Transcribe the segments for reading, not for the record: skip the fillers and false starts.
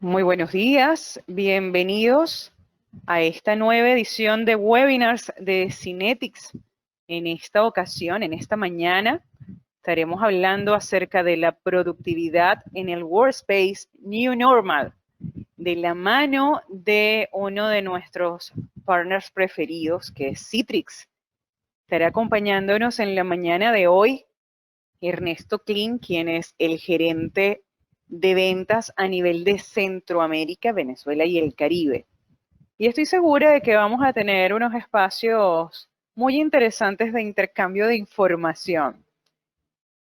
Muy buenos días, bienvenidos a esta nueva edición de webinars de Cinetics. En esta ocasión, en esta mañana, estaremos hablando acerca de la productividad en el Workspace New Normal, de la mano de uno de nuestros partners preferidos, que es Citrix. Estará acompañándonos en la mañana de hoy Ernesto Klin, quien es el gerente de ventas a nivel de Centroamérica, Venezuela y el Caribe. Y estoy segura de que vamos a tener unos espacios muy interesantes de intercambio de información.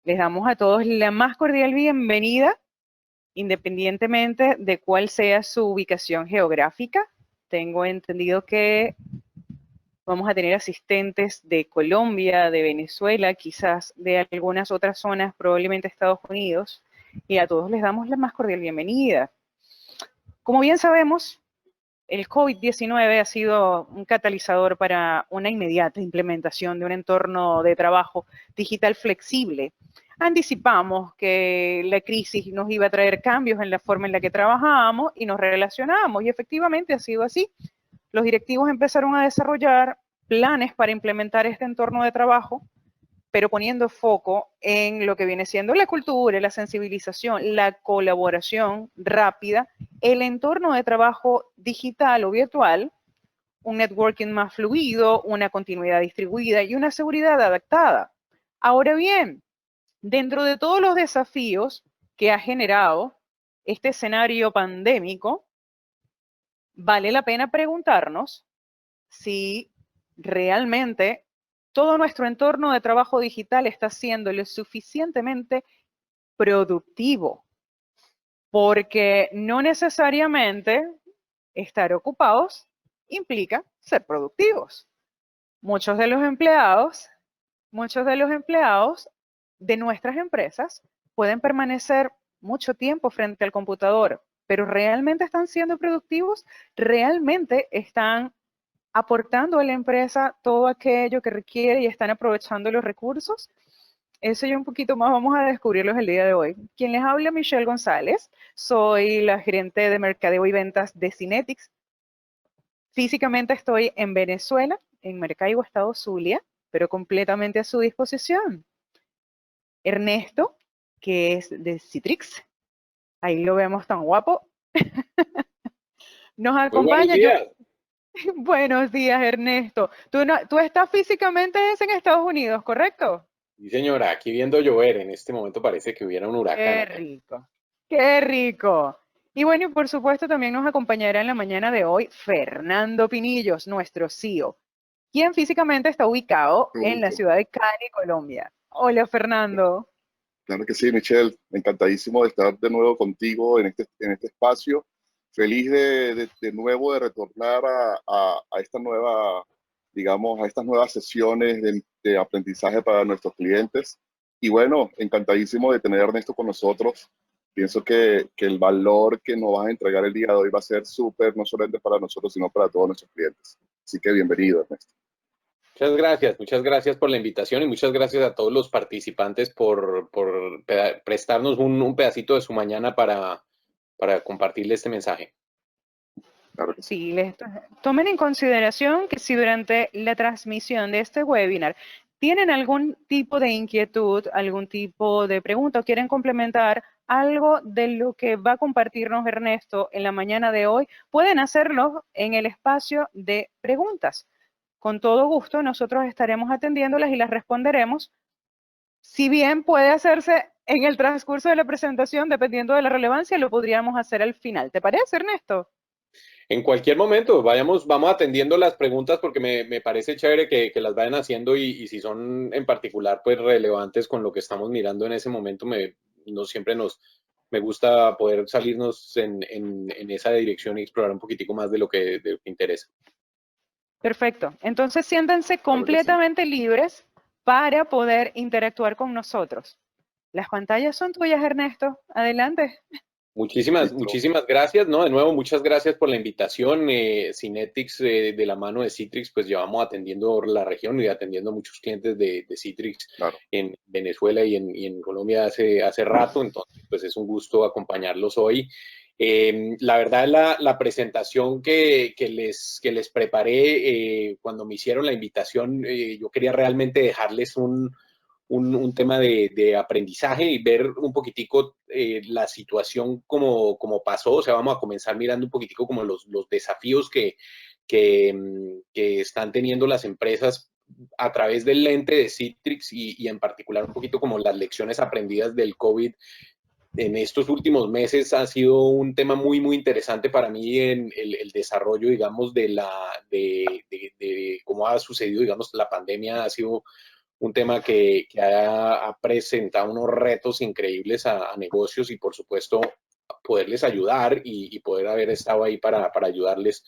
Les damos a todos la más cordial bienvenida, independientemente de cuál sea su ubicación geográfica. Tengo entendido que vamos a tener asistentes de Colombia, de Venezuela, quizás de algunas otras zonas, probablemente Estados Unidos, y a todos les damos la más cordial bienvenida. Como bien sabemos, el COVID-19 ha sido un catalizador para una inmediata implementación de un entorno de trabajo digital flexible. Anticipamos que la crisis nos iba a traer cambios en la forma en la que trabajábamos y nos relacionábamos, y efectivamente ha sido así. Los directivos empezaron a desarrollar planes para implementar este entorno de trabajo, pero poniendo foco en lo que viene siendo la cultura, la sensibilización, la colaboración rápida, el entorno de trabajo digital o virtual, un networking más fluido, una continuidad distribuida y una seguridad adaptada. Ahora bien, dentro de todos los desafíos que ha generado este escenario pandémico, vale la pena preguntarnos si realmente todo nuestro entorno de trabajo digital está siendo lo suficientemente productivo, porque no necesariamente estar ocupados implica ser productivos. Muchos de los empleados de nuestras empresas pueden permanecer mucho tiempo frente al computador, pero ¿realmente están siendo productivos? ¿Realmente están aportando a la empresa todo aquello que requiere y están aprovechando los recursos? Eso y un poquito más vamos a descubrirlos el día de hoy. Quien les habla, Michelle González. Soy la gerente de mercadeo y ventas de Cinetics. Físicamente estoy en Venezuela, en Maracaibo, estado Zulia, pero completamente a su disposición. Ernesto, que es de Citrix, ahí lo vemos tan guapo, nos Muy buenos acompaña. días. Buenos días, Ernesto. Tú estás físicamente en Estados Unidos, ¿correcto? Sí, señora, aquí viendo llover. En este momento parece que hubiera un huracán Qué acá. rico, qué rico. Y bueno, y por supuesto también nos acompañará en la mañana de hoy Fernando Pinillos, nuestro CEO, quien físicamente está ubicado Qué en la gusto. ciudad de Cali, Colombia. Hola, Fernando. Claro que sí, Michelle. Encantadísimo de estar de nuevo contigo en este espacio. Feliz de nuevo de retornar a esta nueva, digamos, a estas nuevas sesiones de aprendizaje para nuestros clientes. Y bueno, encantadísimo de tener a Ernesto con nosotros. Pienso que el valor que nos vas a entregar el día de hoy va a ser súper, no solamente para nosotros, sino para todos nuestros clientes. Así que bienvenido, Ernesto. Muchas gracias por la invitación y muchas gracias a todos los participantes por prestarnos un pedacito de su mañana para compartirle este mensaje. Claro que sí. Sí, tomen en consideración que si durante la transmisión de este webinar tienen algún tipo de inquietud, algún tipo de pregunta o quieren complementar algo de lo que va a compartirnos Ernesto en la mañana de hoy, pueden hacerlo en el espacio de preguntas. Con todo gusto, nosotros estaremos atendiéndolas y las responderemos. Si bien puede hacerse en el transcurso de la presentación, dependiendo de la relevancia, lo podríamos hacer al final. ¿Te parece, Ernesto? En cualquier momento, vamos atendiendo las preguntas porque me parece chévere que las vayan haciendo y si son en particular pues relevantes con lo que estamos mirando en ese momento, no siempre me gusta poder salirnos en esa dirección y explorar un poquitico más de lo que interesa. Perfecto. Entonces siéntanse Claro que sí. completamente libres para poder interactuar con nosotros. Las pantallas son tuyas, Ernesto. Adelante. Listo. Muchísimas gracias, ¿no? De nuevo, muchas gracias por la invitación. Cinetics, de la mano de Citrix, pues llevamos atendiendo la región y atendiendo a muchos clientes de Citrix Claro. en Venezuela y en Colombia hace rato, entonces pues es un gusto acompañarlos hoy. La verdad, la presentación que les preparé cuando me hicieron la invitación, yo quería realmente dejarles un tema de aprendizaje y ver un poquitico la situación como pasó. O sea, vamos a comenzar mirando un poquitico como los desafíos que están teniendo las empresas a través del lente de Citrix y en particular un poquito como las lecciones aprendidas del COVID en estos últimos meses. Ha sido un tema muy, muy interesante para mí en el desarrollo, digamos, de cómo ha sucedido, digamos, la pandemia. Ha sido un tema que ha presentado unos retos increíbles a negocios y, por supuesto, poderles ayudar y poder haber estado ahí para ayudarles.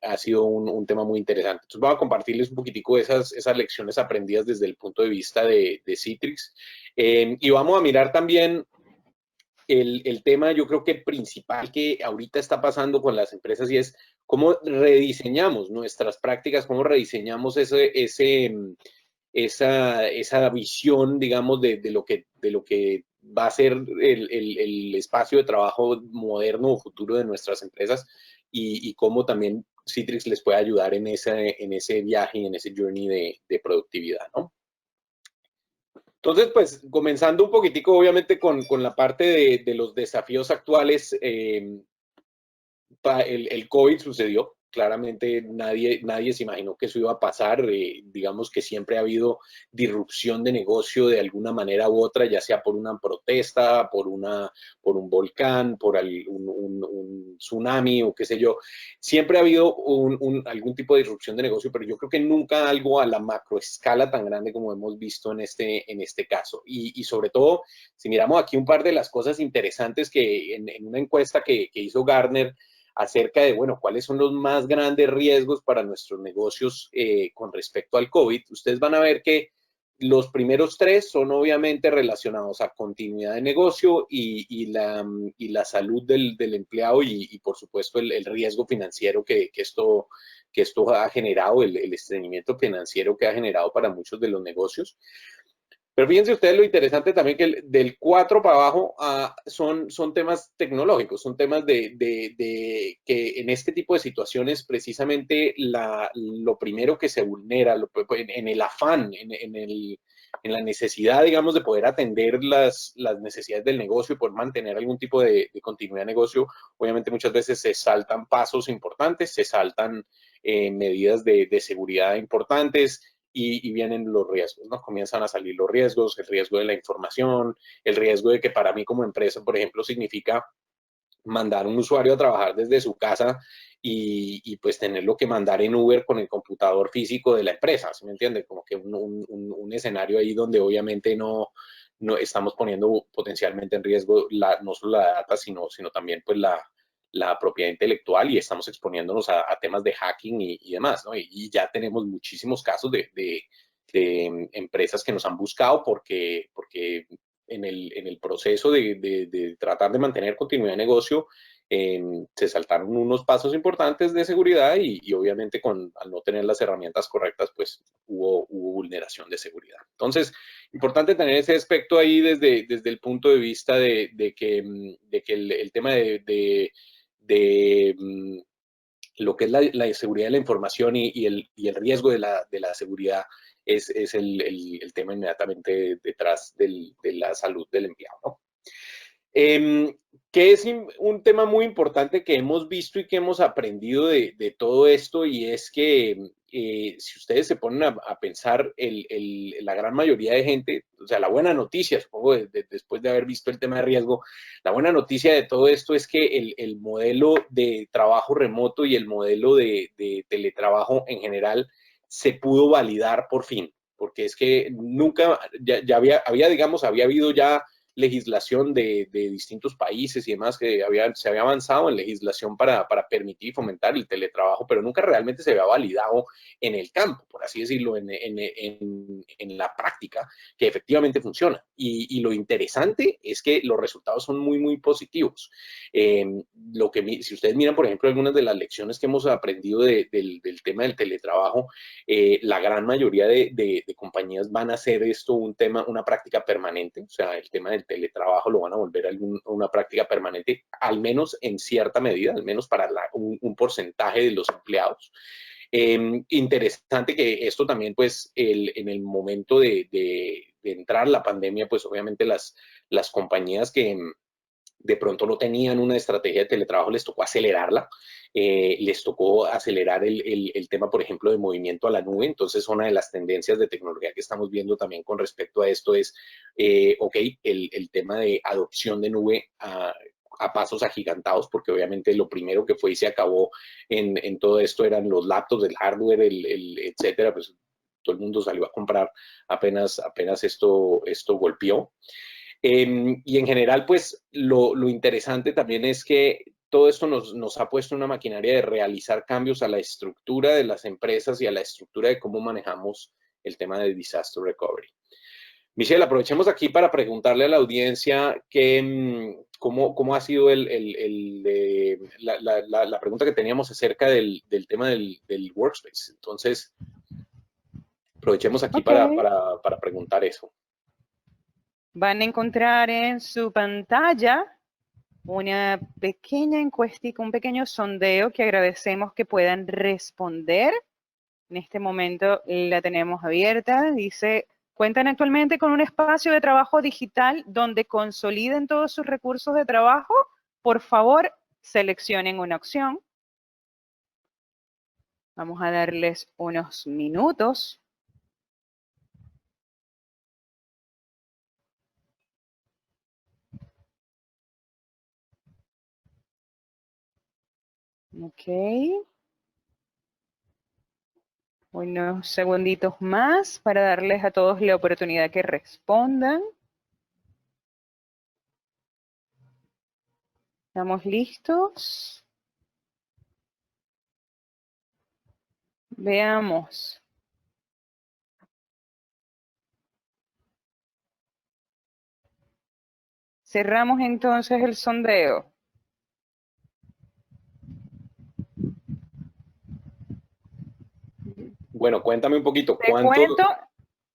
Ha sido un tema muy interesante. Entonces, voy a compartirles un poquitico esas lecciones aprendidas desde el punto de vista de Citrix. Y vamos a mirar también el tema, yo creo que principal que ahorita está pasando con las empresas, y es cómo rediseñamos nuestras prácticas, cómo rediseñamos esa visión, digamos, de lo que va a ser el espacio de trabajo moderno o futuro de nuestras empresas, y cómo también Citrix les puede ayudar en ese viaje y en ese journey de productividad, ¿no? Entonces, pues, comenzando un poquitico, obviamente, con la parte de los desafíos actuales. El COVID sucedió. Claramente nadie se imaginó que eso iba a pasar. Digamos que siempre ha habido disrupción de negocio de alguna manera u otra, ya sea por una protesta, por un volcán, por un tsunami o qué sé yo. Siempre ha habido algún tipo de disrupción de negocio, pero yo creo que nunca algo a la macroescala tan grande como hemos visto en este caso. Y sobre todo, si miramos aquí un par de las cosas interesantes que en una encuesta que hizo Gartner acerca de, bueno, cuáles son los más grandes riesgos para nuestros negocios con respecto al COVID, ustedes van a ver que los primeros tres son obviamente relacionados a continuidad de negocio y la salud del empleado y por supuesto el riesgo financiero que esto ha generado, el estreñimiento financiero que ha generado para muchos de los negocios. Pero fíjense ustedes lo interesante también que del 4 para abajo son temas tecnológicos, son temas de que en este tipo de situaciones precisamente lo primero que se vulnera en el afán, en la necesidad, digamos, de poder atender las necesidades del negocio y poder mantener algún tipo de continuidad de negocio, obviamente muchas veces se saltan pasos importantes, se saltan medidas de seguridad importantes. Y vienen los riesgos, ¿no? Comienzan a salir los riesgos, el riesgo de la información, el riesgo de que para mí como empresa, por ejemplo, significa mandar un usuario a trabajar desde su casa y pues tenerlo que mandar en Uber con el computador físico de la empresa, ¿sí me entiende? Como que un escenario ahí donde obviamente no estamos poniendo potencialmente en riesgo no solo la data, sino también pues la propiedad intelectual, y estamos exponiéndonos a temas de hacking y demás, ¿no? Y ya tenemos muchísimos casos de empresas que nos han buscado porque en el proceso de tratar de mantener continuidad de negocio, se saltaron unos pasos importantes de seguridad y obviamente al no tener las herramientas correctas, pues hubo vulneración de seguridad. Entonces, importante tener ese aspecto ahí desde el punto de vista de que el tema de lo que es la seguridad de la información y el riesgo de la seguridad es el tema inmediatamente detrás de la salud del empleado, ¿no? Que es un tema muy importante que hemos visto y que hemos aprendido de todo esto, y es que si ustedes se ponen a pensar, la gran mayoría de gente, o sea, la buena noticia, supongo, después de haber visto el tema de riesgo, la buena noticia de todo esto es que el modelo de trabajo remoto y el modelo de teletrabajo en general se pudo validar por fin, porque es que nunca, ya había habido ya legislación de distintos países y demás, que se había avanzado en legislación para permitir y fomentar el teletrabajo, pero nunca realmente se había validado en el campo, por así decirlo, en la práctica, que efectivamente funciona. Y lo interesante es que los resultados son muy, muy positivos. Si ustedes miran, por ejemplo, algunas de las lecciones que hemos aprendido del tema del teletrabajo, la gran mayoría de compañías van a hacer esto una práctica permanente, o sea, el tema del teletrabajo lo van a volver una práctica permanente, al menos en cierta medida, al menos para un porcentaje de los empleados. Interesante que esto también, pues, en el momento de entrar la pandemia, pues obviamente las compañías que de pronto no tenían una estrategia de teletrabajo, les tocó acelerarla, les tocó acelerar el tema, por ejemplo, de movimiento a la nube. Entonces, una de las tendencias de tecnología que estamos viendo también con respecto a esto es, ok, el tema de adopción de nube a pasos agigantados, porque obviamente lo primero que fue y se acabó en todo esto eran los laptops, el hardware, etcétera, pues todo el mundo salió a comprar apenas esto golpeó. Y en general, pues lo interesante también es que todo esto nos ha puesto una maquinaria de realizar cambios a la estructura de las empresas y a la estructura de cómo manejamos el tema de disaster recovery. Michelle, aprovechemos aquí para preguntarle a la audiencia cómo ha sido la pregunta que teníamos acerca del tema del workspace. Entonces, aprovechemos aquí para preguntar eso. Van a encontrar en su pantalla una pequeña encuestica, un pequeño sondeo que agradecemos que puedan responder. En este momento la tenemos abierta. Dice, ¿cuentan actualmente con un espacio de trabajo digital donde consoliden todos sus recursos de trabajo? Por favor, seleccionen una opción. Vamos a darles unos minutos. Ok. Unos segunditos más para darles a todos la oportunidad que respondan. ¿Estamos listos? Veamos. Cerramos entonces el sondeo. Bueno, cuéntame un poquito, ¿cuánto?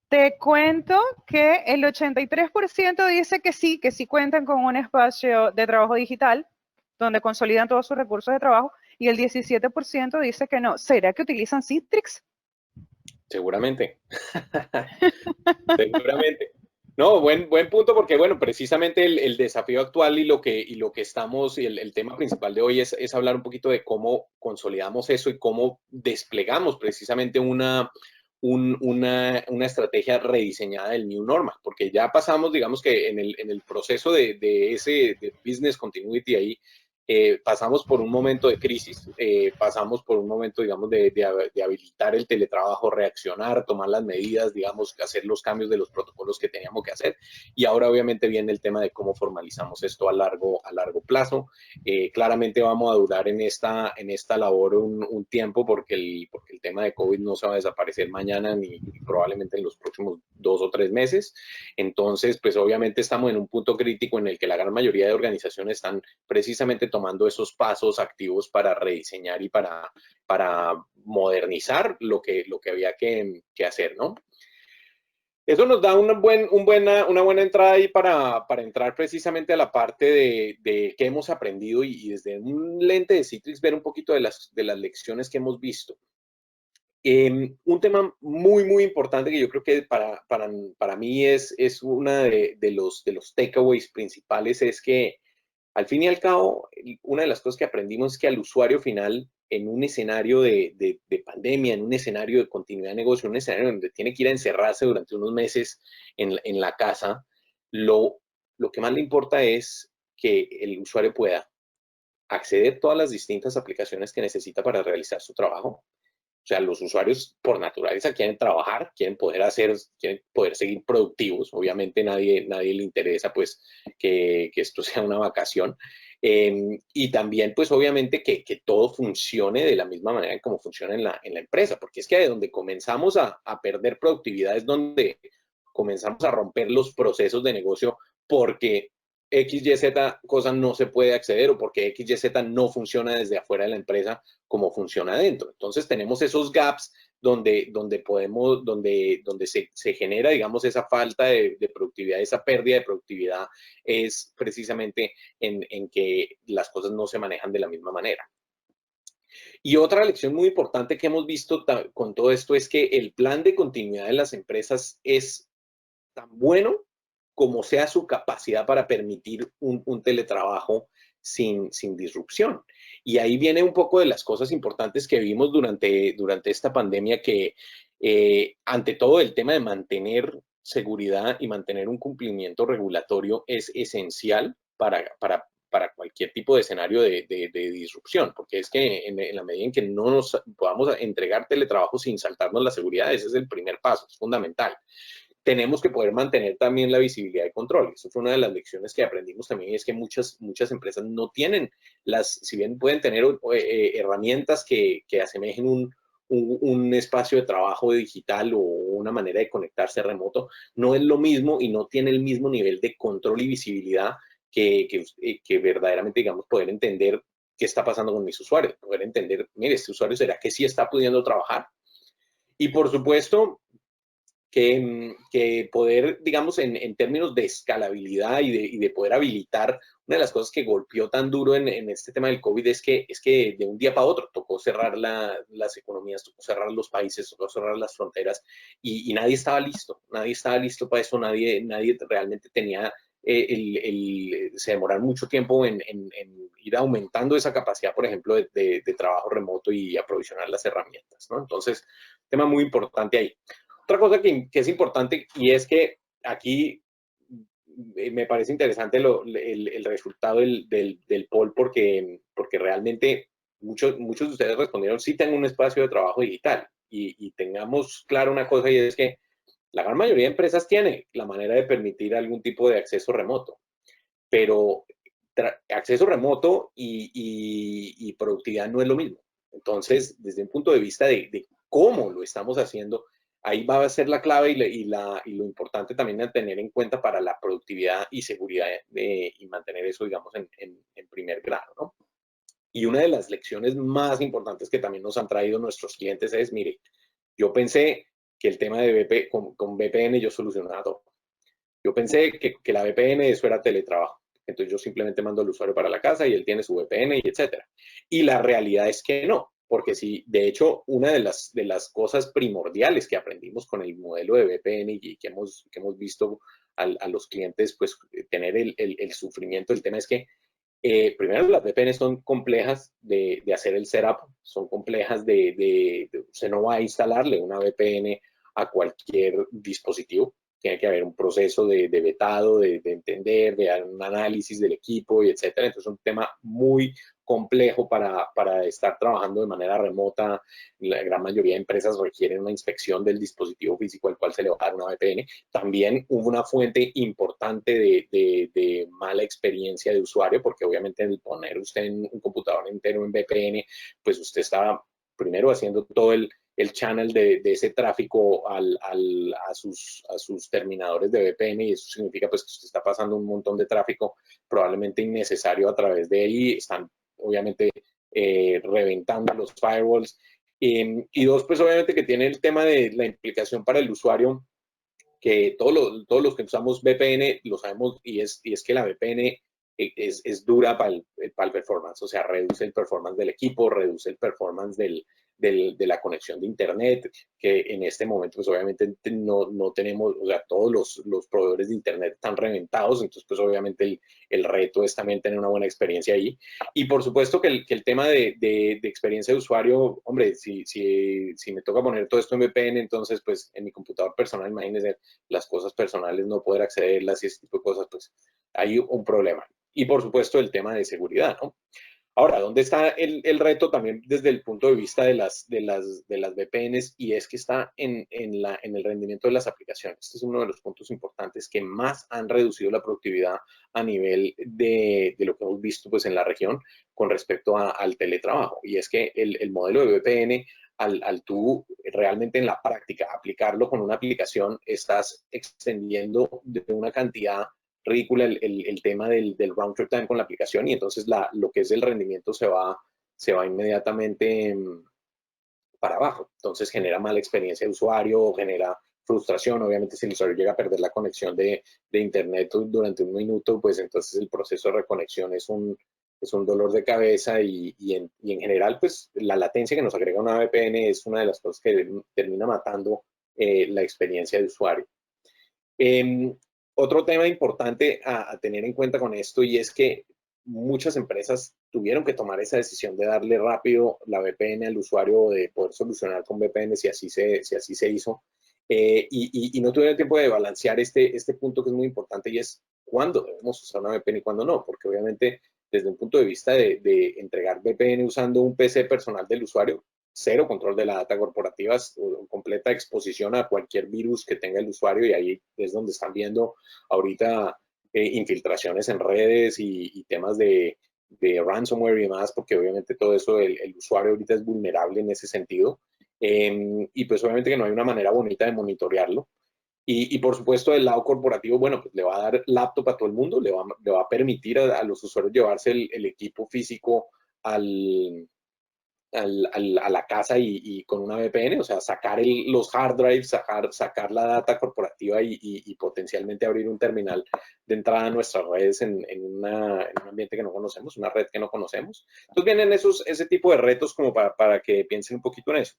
Te cuento que el 83% dice que sí cuentan con un espacio de trabajo digital donde consolidan todos sus recursos de trabajo, y el 17% dice que no. ¿Será que utilizan Citrix? Seguramente. Seguramente. No, buen punto, porque bueno, precisamente el desafío actual y lo que estamos, y el tema principal de hoy es hablar un poquito de cómo consolidamos eso y cómo desplegamos precisamente una estrategia rediseñada del New Normal, porque ya pasamos, digamos que en el proceso de business continuity ahí, pasamos por un momento de crisis, pasamos por un momento, digamos, de habilitar el teletrabajo, reaccionar, tomar las medidas, digamos, hacer los cambios de los protocolos que teníamos que hacer. Y ahora obviamente viene el tema de cómo formalizamos esto a largo plazo. Claramente vamos a durar en esta labor un tiempo porque el tema de COVID no se va a desaparecer mañana ni probablemente en los próximos 2 o 3 meses. Entonces, pues obviamente estamos en un punto crítico en el que la gran mayoría de organizaciones están precisamente tomando esos pasos activos para rediseñar y para modernizar lo que había que hacer, ¿no? Eso nos da una buena entrada ahí para entrar precisamente a la parte de qué hemos aprendido y desde un lente de Citrix ver un poquito de las lecciones que hemos visto. Un tema muy importante que yo creo que para mí es una de los takeaways principales es que al fin y al cabo, una de las cosas que aprendimos es que al usuario final, en un escenario de pandemia, en un escenario de continuidad de negocio, en un escenario donde tiene que ir a encerrarse durante unos meses en la casa, lo que más le importa es que el usuario pueda acceder a todas las distintas aplicaciones que necesita para realizar su trabajo. O sea, los usuarios por naturaleza quieren trabajar, quieren poder seguir productivos. Obviamente nadie le interesa pues que esto sea una vacación. Y también pues obviamente que todo funcione de la misma manera como funciona en la empresa, porque es que de donde comenzamos a perder productividad es donde comenzamos a romper los procesos de negocio porque XYZ cosa no se puede acceder o porque XYZ no funciona desde afuera de la empresa como funciona adentro. Entonces tenemos esos gaps donde se genera, digamos, esa falta de productividad, esa pérdida de productividad, es precisamente en que las cosas no se manejan de la misma manera. Y otra lección muy importante que hemos visto con todo esto es que el plan de continuidad de las empresas es tan bueno como sea su capacidad para permitir un teletrabajo sin disrupción. Y ahí viene un poco de las cosas importantes que vimos durante esta pandemia, que ante todo el tema de mantener seguridad y mantener un cumplimiento regulatorio es esencial para cualquier tipo de escenario de disrupción, porque es que en la medida en que no nos podamos entregar teletrabajo sin saltarnos la seguridad, ese es el primer paso, es fundamental. Tenemos que poder mantener también la visibilidad y control. Eso fue una de las lecciones que aprendimos también, y es que muchas empresas no tienen si bien pueden tener herramientas que asemejen un espacio de trabajo digital o una manera de conectarse remoto, no es lo mismo y no tiene el mismo nivel de control y visibilidad que verdaderamente, digamos, poder entender qué está pasando con mis usuarios, poder entender, mire, este usuario, ¿será que sí está pudiendo trabajar? Y por supuesto, que poder, digamos, en términos de escalabilidad y de poder habilitar, una de las cosas que golpeó tan duro en este tema del COVID es que de un día para otro tocó cerrar las economías, tocó cerrar los países, tocó cerrar las fronteras, y nadie estaba listo para eso, nadie realmente tenía se demoraron mucho tiempo en ir aumentando esa capacidad, por ejemplo, de trabajo remoto y aprovisionar las herramientas, ¿no? Entonces, tema muy importante ahí. Otra cosa que es importante, y es que aquí me parece interesante el resultado del poll, porque realmente muchos de ustedes respondieron: sí tengo un espacio de trabajo digital, y tengamos claro una cosa, y es que la gran mayoría de empresas tiene la manera de permitir algún tipo de acceso remoto, pero acceso remoto y productividad no es lo mismo. Entonces, desde un punto de vista de cómo lo estamos haciendo, ahí va a ser la clave y lo importante también a tener en cuenta para la productividad y seguridad y mantener eso, digamos, en primer grado, ¿no? Y una de las lecciones más importantes que también nos han traído nuestros clientes es: mire, yo pensé que el tema de con VPN yo solucionaba todo. Yo pensé que la VPN, eso era teletrabajo. Entonces yo simplemente mando al usuario para la casa y él tiene su VPN y etcétera. Y la realidad es que no, porque sí, de hecho, una de las cosas primordiales que aprendimos con el modelo de VPN y que hemos visto a los clientes pues tener el sufrimiento, el tema es que primero, las VPN son complejas de hacer el setup, son complejas usted no va a instalarle una VPN a cualquier dispositivo. Tiene que haber un proceso de vetado, de entender, de dar un análisis del equipo y etcétera. Entonces es un tema muy complejo para estar trabajando de manera remota. La gran mayoría de empresas requieren una inspección del dispositivo físico al cual se le va a dar una VPN. También hubo una fuente importante de mala experiencia de usuario, porque obviamente el poner usted en un computador entero en VPN, pues usted está primero haciendo todo el channel de ese tráfico a sus terminadores de VPN, y eso significa pues que usted está pasando un montón de tráfico probablemente innecesario a través de ahí. Están obviamente reventando los firewalls. Y dos, pues obviamente que tiene el tema de la implicación para el usuario, que todos los que usamos VPN lo sabemos, y es que la VPN es dura para el performance, o sea, reduce el performance del equipo, reduce el performance de la conexión de internet, que en este momento pues obviamente no tenemos, o sea, todos los proveedores de internet están reventados, entonces pues obviamente el reto es también tener una buena experiencia ahí. Y por supuesto que el tema de experiencia de usuario, hombre, si me toca poner todo esto en VPN, entonces pues en mi computador personal, imagínense, las cosas personales, no poder accederlas y ese tipo de cosas, pues hay un problema. Y por supuesto el tema de seguridad, ¿no? Ahora, ¿dónde está el reto también desde el punto de vista de las VPNs? Y es que está en el rendimiento de las aplicaciones. Este es uno de los puntos importantes que más han reducido la productividad a nivel de lo que hemos visto pues en la región con respecto al teletrabajo. Y es que el modelo de VPN, al tú realmente en la práctica aplicarlo con una aplicación, estás extendiendo de una cantidad ridícula el tema del round trip time con la aplicación, y entonces lo que es el rendimiento se va inmediatamente para abajo. Entonces genera mala experiencia de usuario, genera frustración. Obviamente, si el usuario llega a perder la conexión de internet durante un minuto, pues entonces el proceso de reconexión es un dolor de cabeza y en general, pues la latencia que nos agrega una VPN es una de las cosas que termina matando la experiencia de usuario. Otro tema importante a tener en cuenta con esto, y es que muchas empresas tuvieron que tomar esa decisión de darle rápido la VPN al usuario o de poder solucionar con VPN si así se hizo. Y no tuvieron tiempo de balancear este punto que es muy importante, y es cuándo debemos usar una VPN y cuándo no, porque obviamente desde un punto de vista de entregar VPN usando un PC personal del usuario, cero control de la data corporativa, completa exposición a cualquier virus que tenga el usuario, y ahí es donde están viendo ahorita infiltraciones en redes y temas de ransomware y demás, porque obviamente todo eso, el usuario ahorita es vulnerable en ese sentido, y pues obviamente que no hay una manera bonita de monitorearlo. Y por supuesto, del lado corporativo, bueno, pues le va a dar laptop a todo el mundo, le va a permitir a los usuarios llevarse el equipo físico a la casa y con una VPN, o sea, sacar los hard drives, sacar la data corporativa y potencialmente abrir un terminal de entrada a nuestras redes en un ambiente que no conocemos, una red que no conocemos. Entonces vienen ese tipo de retos como para que piensen un poquito en eso.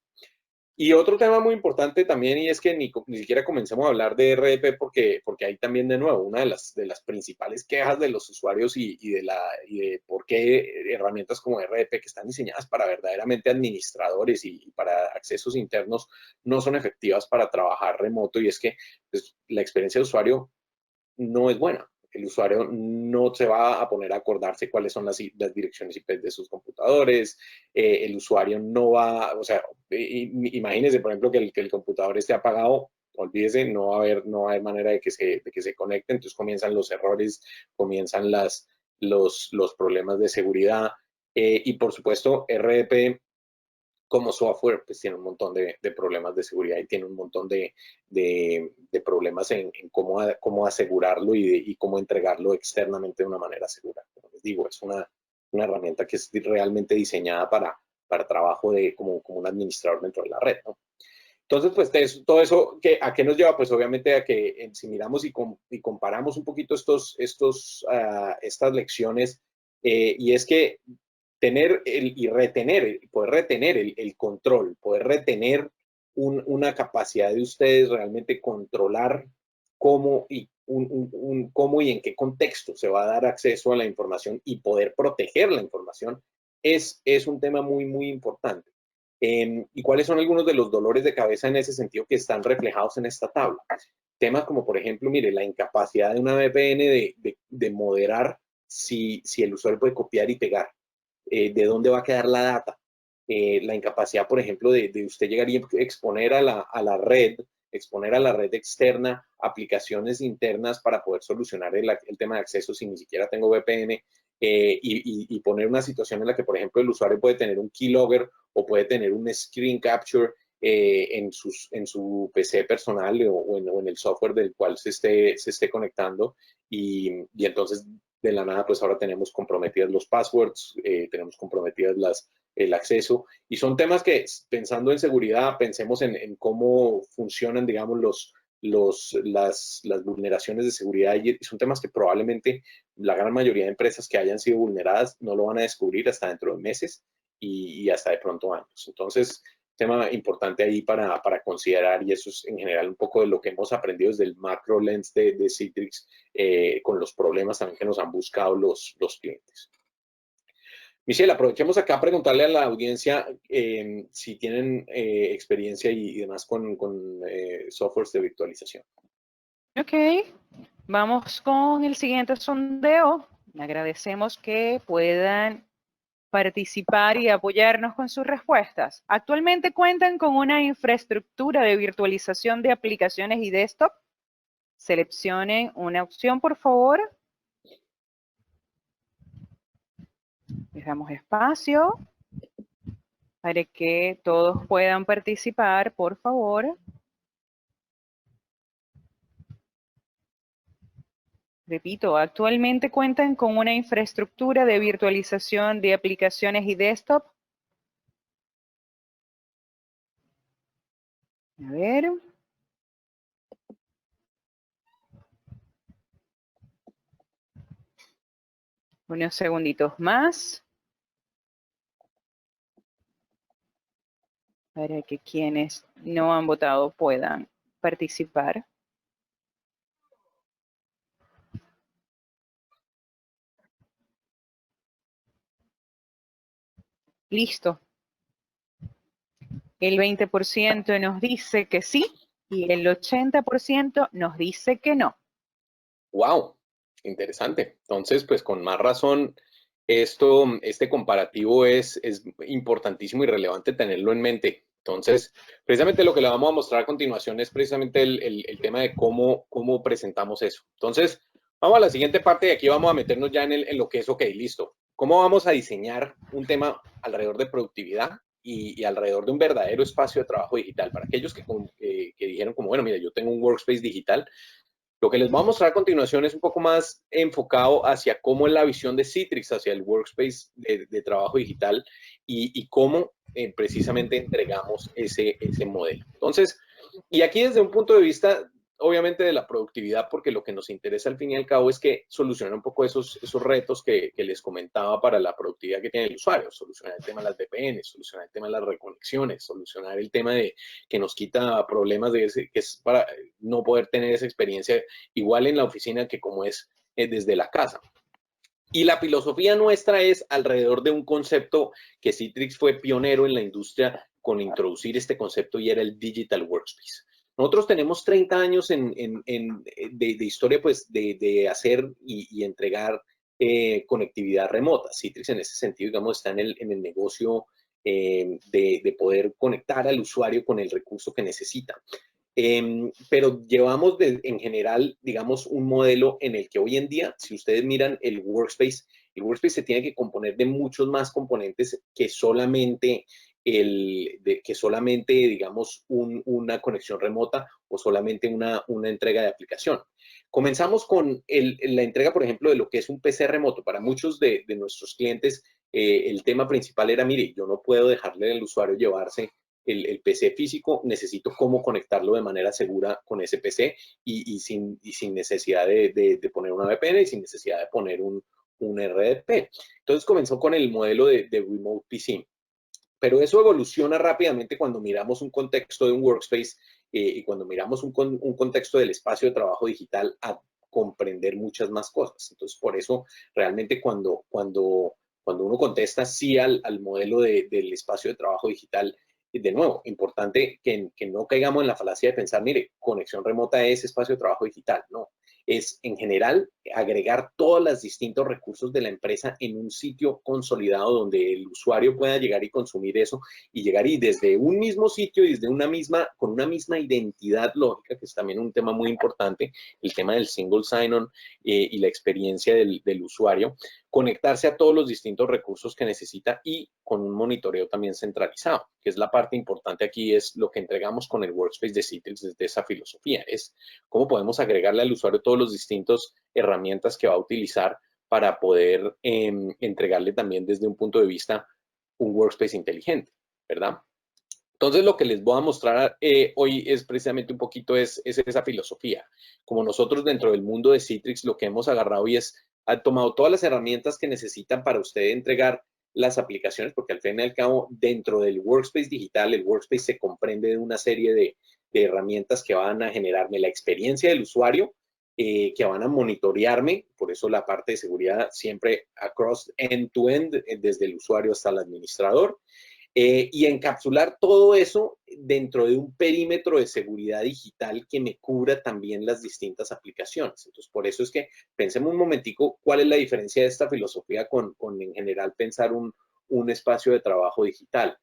Y otro tema muy importante también, y es que ni siquiera comencemos a hablar de RDP porque ahí también, de nuevo, una de las principales quejas de los usuarios y de por qué herramientas como RDP, que están diseñadas para verdaderamente administradores y para accesos internos, no son efectivas para trabajar remoto, y es que pues, la experiencia de usuario no es buena. El usuario no se va a poner a acordarse cuáles son las direcciones IP de sus computadores. El usuario no va, o sea, imagínense, por ejemplo, que el computador esté apagado, olvídese, no va a haber manera de que se conecte. Entonces comienzan los errores, comienzan los problemas de seguridad. Y por supuesto, RDP como software, pues tiene un montón de problemas de seguridad y tiene un montón de problemas en cómo asegurarlo y cómo entregarlo externamente de una manera segura. Como les digo, es una herramienta que es realmente diseñada para trabajo como un administrador dentro de la red, ¿no? Entonces, pues todo eso, ¿a qué nos lleva? Pues obviamente a que si miramos y comparamos un poquito estas lecciones, y es que tener poder retener el control, poder retener una capacidad de ustedes realmente controlar cómo y en qué contexto se va a dar acceso a la información y poder proteger la información es un tema muy, muy importante. ¿Y cuáles son algunos de los dolores de cabeza en ese sentido que están reflejados en esta tabla? Temas como, por ejemplo, mire, la incapacidad de una VPN de moderar si el usuario puede copiar y pegar. De dónde va a quedar la data. La incapacidad, por ejemplo, de usted llegar y exponer a la red externa aplicaciones internas para poder solucionar el tema de acceso si ni siquiera tengo VPN, y poner una situación en la que, por ejemplo, el usuario puede tener un keylogger o puede tener un screen capture en su PC personal o en el software del cual se esté conectando, y entonces de la nada, pues ahora tenemos comprometidas los passwords, tenemos comprometidas el acceso, y son temas que, pensando en seguridad, pensemos en cómo funcionan, digamos, las vulneraciones de seguridad, y son temas que probablemente la gran mayoría de empresas que hayan sido vulneradas no lo van a descubrir hasta dentro de meses y hasta de pronto años. Entonces, tema importante ahí para considerar, y eso es en general un poco de lo que hemos aprendido desde el macro lens de Citrix, con los problemas también que nos han buscado los clientes. Michelle, aprovechemos acá a preguntarle a la audiencia si tienen experiencia y demás con softwares de virtualización. Ok, vamos con el siguiente sondeo. Agradecemos que puedan participar y apoyarnos con sus respuestas. ¿Actualmente cuentan con una infraestructura de virtualización de aplicaciones y desktop? Seleccionen una opción, por favor. Dejamos espacio para que todos puedan participar, por favor. Repito, ¿actualmente cuentan con una infraestructura de virtualización de aplicaciones y desktop? A ver. Unos segunditos más. Para que quienes no han votado puedan participar. Listo. El 20% nos dice que sí y el 80% nos dice que no. ¡Wow! Interesante. Entonces, pues con más razón, este comparativo es importantísimo y relevante tenerlo en mente. Entonces, precisamente lo que le vamos a mostrar a continuación es precisamente el tema de cómo presentamos eso. Entonces, vamos a la siguiente parte y aquí vamos a meternos ya en lo que es, ok, listo. ¿Cómo vamos a diseñar un tema alrededor de productividad y alrededor de un verdadero espacio de trabajo digital? Para aquellos que dijeron como, bueno, mira, yo tengo un workspace digital. Lo que les voy a mostrar a continuación es un poco más enfocado hacia cómo es la visión de Citrix, hacia el workspace de trabajo digital y cómo precisamente entregamos ese modelo. Entonces, y aquí desde un punto de vista, obviamente, de la productividad, porque lo que nos interesa al fin y al cabo es que solucionar un poco esos retos que les comentaba para la productividad que tiene el usuario, solucionar el tema de las VPN, solucionar el tema de las reconexiones, solucionar el tema de que nos quita problemas de ese, que es para no poder tener esa experiencia igual en la oficina que como es desde la casa. Y la filosofía nuestra es alrededor de un concepto que Citrix fue pionero en la industria con introducir este concepto y era el Digital Workspace. Nosotros tenemos 30 años de historia pues, de hacer y entregar conectividad remota. Citrix en ese sentido, digamos, está en el negocio de poder conectar al usuario con el recurso que necesita. Pero llevamos en general, digamos, un modelo en el que hoy en día, si ustedes miran el workspace se tiene que componer de muchos más componentes que solamente, digamos, una conexión remota o solamente una entrega de aplicación. Comenzamos con la entrega, por ejemplo, de lo que es un PC remoto. Para muchos de nuestros clientes, el tema principal era, mire, yo no puedo dejarle al usuario llevarse el PC físico, necesito cómo conectarlo de manera segura con ese PC y sin necesidad de poner una VPN y sin necesidad de poner un RDP. Entonces comenzó con el modelo de Remote PC. Pero eso evoluciona rápidamente cuando miramos un contexto de un workspace y cuando miramos un contexto del espacio de trabajo digital a comprender muchas más cosas. Entonces, por eso realmente cuando uno contesta sí al modelo del espacio de trabajo digital, de nuevo, importante que no caigamos en la falacia de pensar, mire, conexión remota es espacio de trabajo digital. No, es en general agregar todos los distintos recursos de la empresa en un sitio consolidado donde el usuario pueda llegar y consumir eso y llegar y desde un mismo sitio y con una misma identidad lógica, que es también un tema muy importante, el tema del single sign-on y la experiencia del usuario, conectarse a todos los distintos recursos que necesita y con un monitoreo también centralizado, que es la parte importante aquí, es lo que entregamos con el workspace de Citrix desde esa filosofía, es cómo podemos agregarle al usuario todos los distintos herramientas que va a utilizar para poder entregarle también desde un punto de vista un workspace inteligente, ¿verdad? Entonces, lo que les voy a mostrar hoy es precisamente un poquito es esa filosofía. Como nosotros dentro del mundo de Citrix, lo que hemos agarrado y ha tomado todas las herramientas que necesitan para usted entregar las aplicaciones, porque al fin y al cabo, dentro del workspace digital, el workspace se comprende de una serie de herramientas que van a generarme la experiencia del usuario, que van a monitorearme, por eso la parte de seguridad siempre across end-to-end, desde el usuario hasta el administrador, y encapsular todo eso dentro de un perímetro de seguridad digital que me cubra también las distintas aplicaciones. Entonces, por eso es que pensemos un momentico cuál es la diferencia de esta filosofía con en general pensar un espacio de trabajo digital.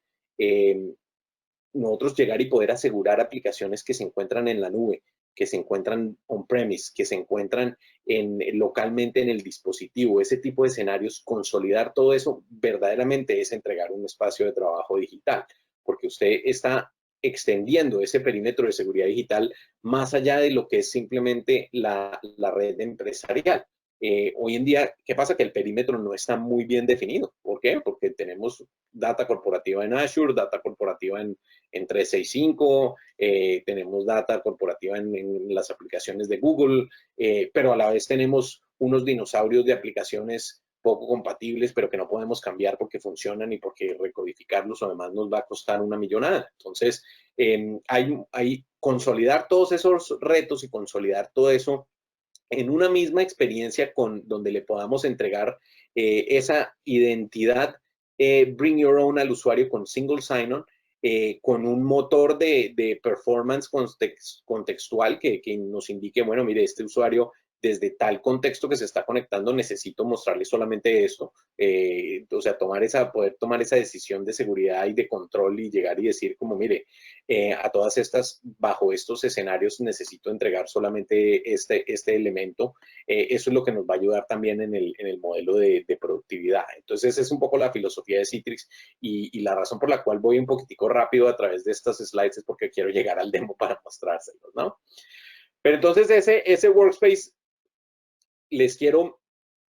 Nosotros llegar y poder asegurar aplicaciones que se encuentran en la nube, que se encuentran on-premise, que se encuentran localmente en el dispositivo, ese tipo de escenarios, consolidar todo eso verdaderamente es entregar un espacio de trabajo digital, porque usted está extendiendo ese perímetro de seguridad digital más allá de lo que es simplemente la red empresarial. Hoy en día, ¿qué pasa? Que el perímetro no está muy bien definido. ¿Por qué? Porque tenemos data corporativa en Azure, data corporativa en 365, tenemos data corporativa en las aplicaciones de Google, pero a la vez tenemos unos dinosaurios de aplicaciones poco compatibles, pero que no podemos cambiar porque funcionan y porque recodificarlos además nos va a costar una millonada. Entonces, hay consolidar todos esos retos y consolidar todo eso en una misma experiencia donde le podamos entregar esa identidad Bring Your Own al usuario con Single Sign-On, con un motor de performance contextual que nos indique, bueno, mire, este usuario desde tal contexto que se está conectando, necesito mostrarle solamente esto. O sea, poder tomar esa decisión de seguridad y de control y llegar y decir como, mire, a todas estas, bajo estos escenarios, necesito entregar solamente este elemento. Eso es lo que nos va a ayudar también en el modelo de productividad. Entonces, esa es un poco la filosofía de Citrix y la razón por la cual voy un poquitico rápido a través de estas slides es porque quiero llegar al demo para mostrárselos, ¿no? Pero entonces, ese workspace les quiero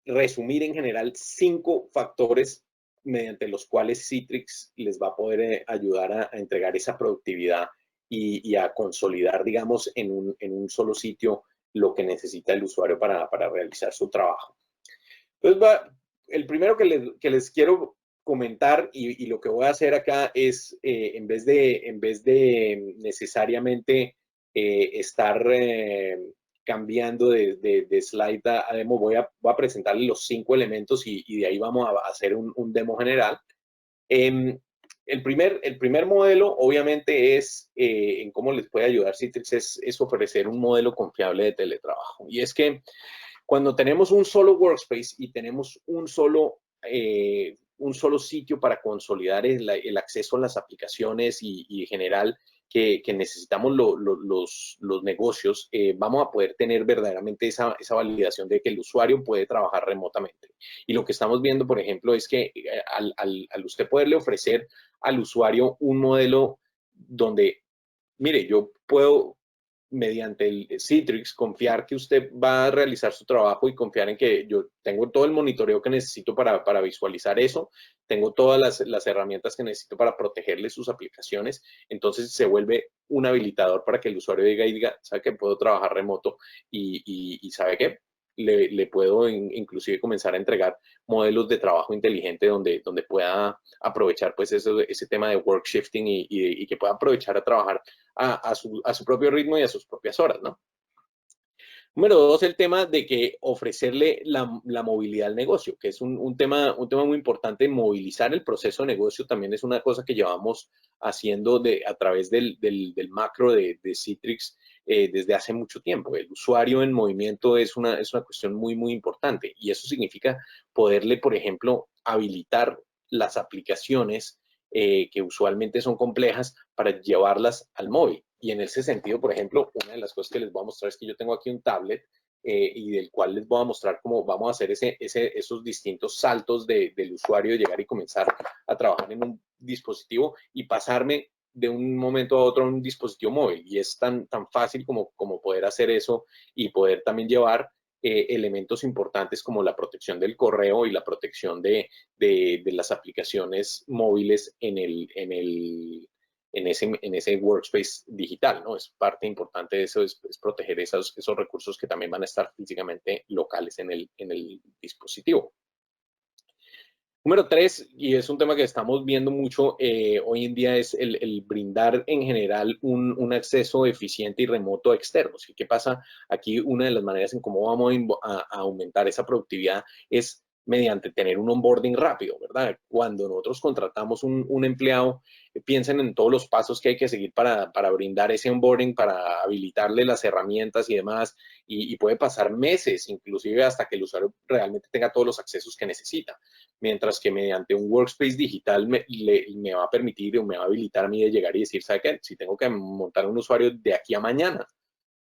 resumir en general 5 factores mediante los cuales Citrix les va a poder ayudar a entregar esa productividad y a consolidar, digamos, en un solo sitio lo que necesita el usuario para realizar su trabajo. Entonces, el primero que les quiero comentar y lo que voy a hacer acá es, en vez de necesariamente estar cambiando de slide a demo, voy a presentarles los 5 elementos y de ahí vamos a hacer un demo general. El primer modelo, obviamente, es en cómo les puede ayudar Citrix, es ofrecer un modelo confiable de teletrabajo. Y es que cuando tenemos un solo workspace y tenemos un solo sitio para consolidar el acceso a las aplicaciones y en general que necesitamos los negocios, vamos a poder tener verdaderamente esa validación de que el usuario puede trabajar remotamente. Y lo que estamos viendo, por ejemplo, es que al usted poderle ofrecer al usuario un modelo donde, mire, yo puedo mediante el Citrix, confiar que usted va a realizar su trabajo y confiar en que yo tengo todo el monitoreo que necesito para visualizar eso, tengo todas las herramientas que necesito para protegerle sus aplicaciones, entonces se vuelve un habilitador para que el usuario diga, ¿sabe qué? Puedo trabajar remoto y ¿sabe qué? Le puedo inclusive comenzar a entregar modelos de trabajo inteligente donde pueda aprovechar pues ese tema de work shifting y que pueda aprovechar a trabajar a su propio ritmo y a sus propias horas, ¿no? Número 2, el tema de que ofrecerle la movilidad al negocio, que es un tema muy importante. Movilizar el proceso de negocio también es una cosa que llevamos haciendo a través del macro de Citrix desde hace mucho tiempo. El usuario en movimiento es una cuestión muy, muy importante y eso significa poderle, por ejemplo, habilitar las aplicaciones que usualmente son complejas para llevarlas al móvil. Y en ese sentido, por ejemplo, una de las cosas que les voy a mostrar es que yo tengo aquí un tablet y del cual les voy a mostrar cómo vamos a hacer esos distintos saltos del usuario, llegar y comenzar a trabajar en un dispositivo y pasarme de un momento a otro a un dispositivo móvil. Y es tan fácil como poder hacer eso y poder también llevar elementos importantes como la protección del correo y la protección de las aplicaciones móviles en ese workspace digital, ¿no? Es parte importante de eso, es proteger esos recursos que también van a estar físicamente locales en el dispositivo. Número 3, y es un tema que estamos viendo mucho hoy en día, es el brindar en general un acceso eficiente y remoto a externos. ¿Y qué pasa? Aquí una de las maneras en cómo vamos a aumentar esa productividad es mediante tener un onboarding rápido, ¿verdad? Cuando nosotros contratamos un empleado, piensen en todos los pasos que hay que seguir para brindar ese onboarding, para habilitarle las herramientas y demás, y puede pasar meses, inclusive hasta que el usuario realmente tenga todos los accesos que necesita. Mientras que mediante un workspace digital me va a permitir o me va a habilitar a mí de llegar y decir, ¿sabe qué? Si tengo que montar un usuario de aquí a mañana,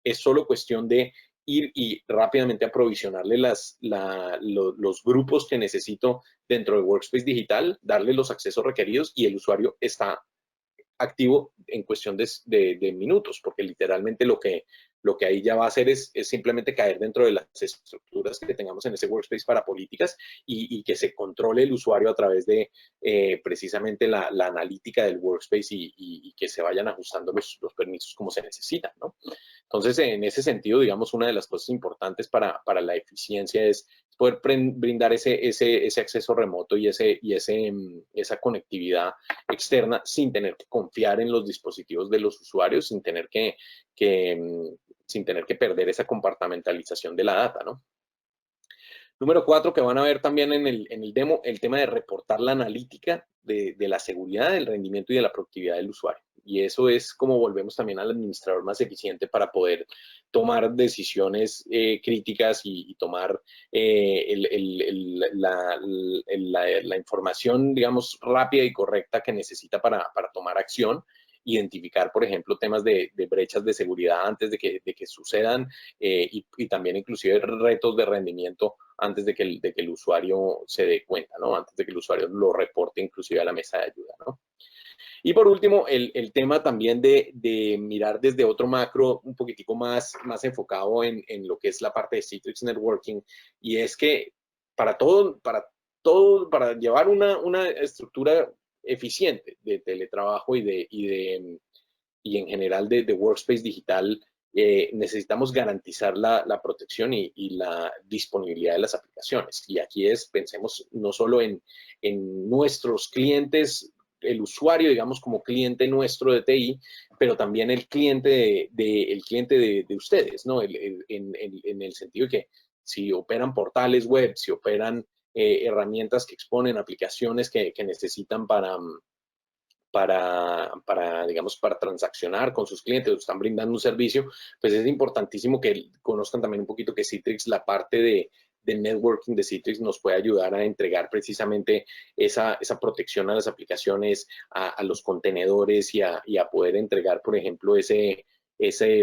es solo cuestión de ir y rápidamente aprovisionarle los grupos que necesito dentro de Workspace Digital, darle los accesos requeridos y el usuario está activo en cuestión de minutos, porque literalmente lo que ahí ya va a hacer es simplemente caer dentro de las estructuras que tengamos en ese workspace para políticas y que se controle el usuario a través de precisamente la analítica del workspace y que se vayan ajustando los permisos como se necesitan, ¿no? Entonces, en ese sentido, digamos, una de las cosas importantes para la eficiencia es poder brindar ese acceso remoto y esa conectividad externa sin tener que confiar en los dispositivos de los usuarios, sin tener que perder esa compartimentalización de la data, ¿no? Número 4, que van a ver también en el demo, el tema de reportar la analítica de la seguridad, del rendimiento y de la productividad del usuario. Y eso es como volvemos también al administrador más eficiente para poder tomar decisiones críticas y tomar la información, digamos, rápida y correcta que necesita para tomar acción. Identificar, por ejemplo, temas de brechas de seguridad antes de que sucedan y también inclusive retos de rendimiento antes de que el usuario se dé cuenta, ¿no? Antes de que el usuario lo reporte inclusive a la mesa de ayuda, ¿no? Y por último, el tema también de mirar desde otro macro un poquitico más enfocado en lo que es la parte de Citrix Networking, y es que para llevar una estructura eficiente de teletrabajo y en general de workspace digital, necesitamos garantizar la protección y la disponibilidad de las aplicaciones. Y aquí pensemos no solo en nuestros clientes, el usuario, digamos, como cliente nuestro de TI, pero también el cliente de ustedes, ¿no? En el sentido de que si operan portales web, si operan herramientas que exponen aplicaciones que necesitan digamos, para transaccionar con sus clientes o están brindando un servicio, pues es importantísimo que conozcan también un poquito que Citrix, la parte de networking de Citrix nos puede ayudar a entregar precisamente esa protección a las aplicaciones, a los contenedores y a poder entregar, por ejemplo, ese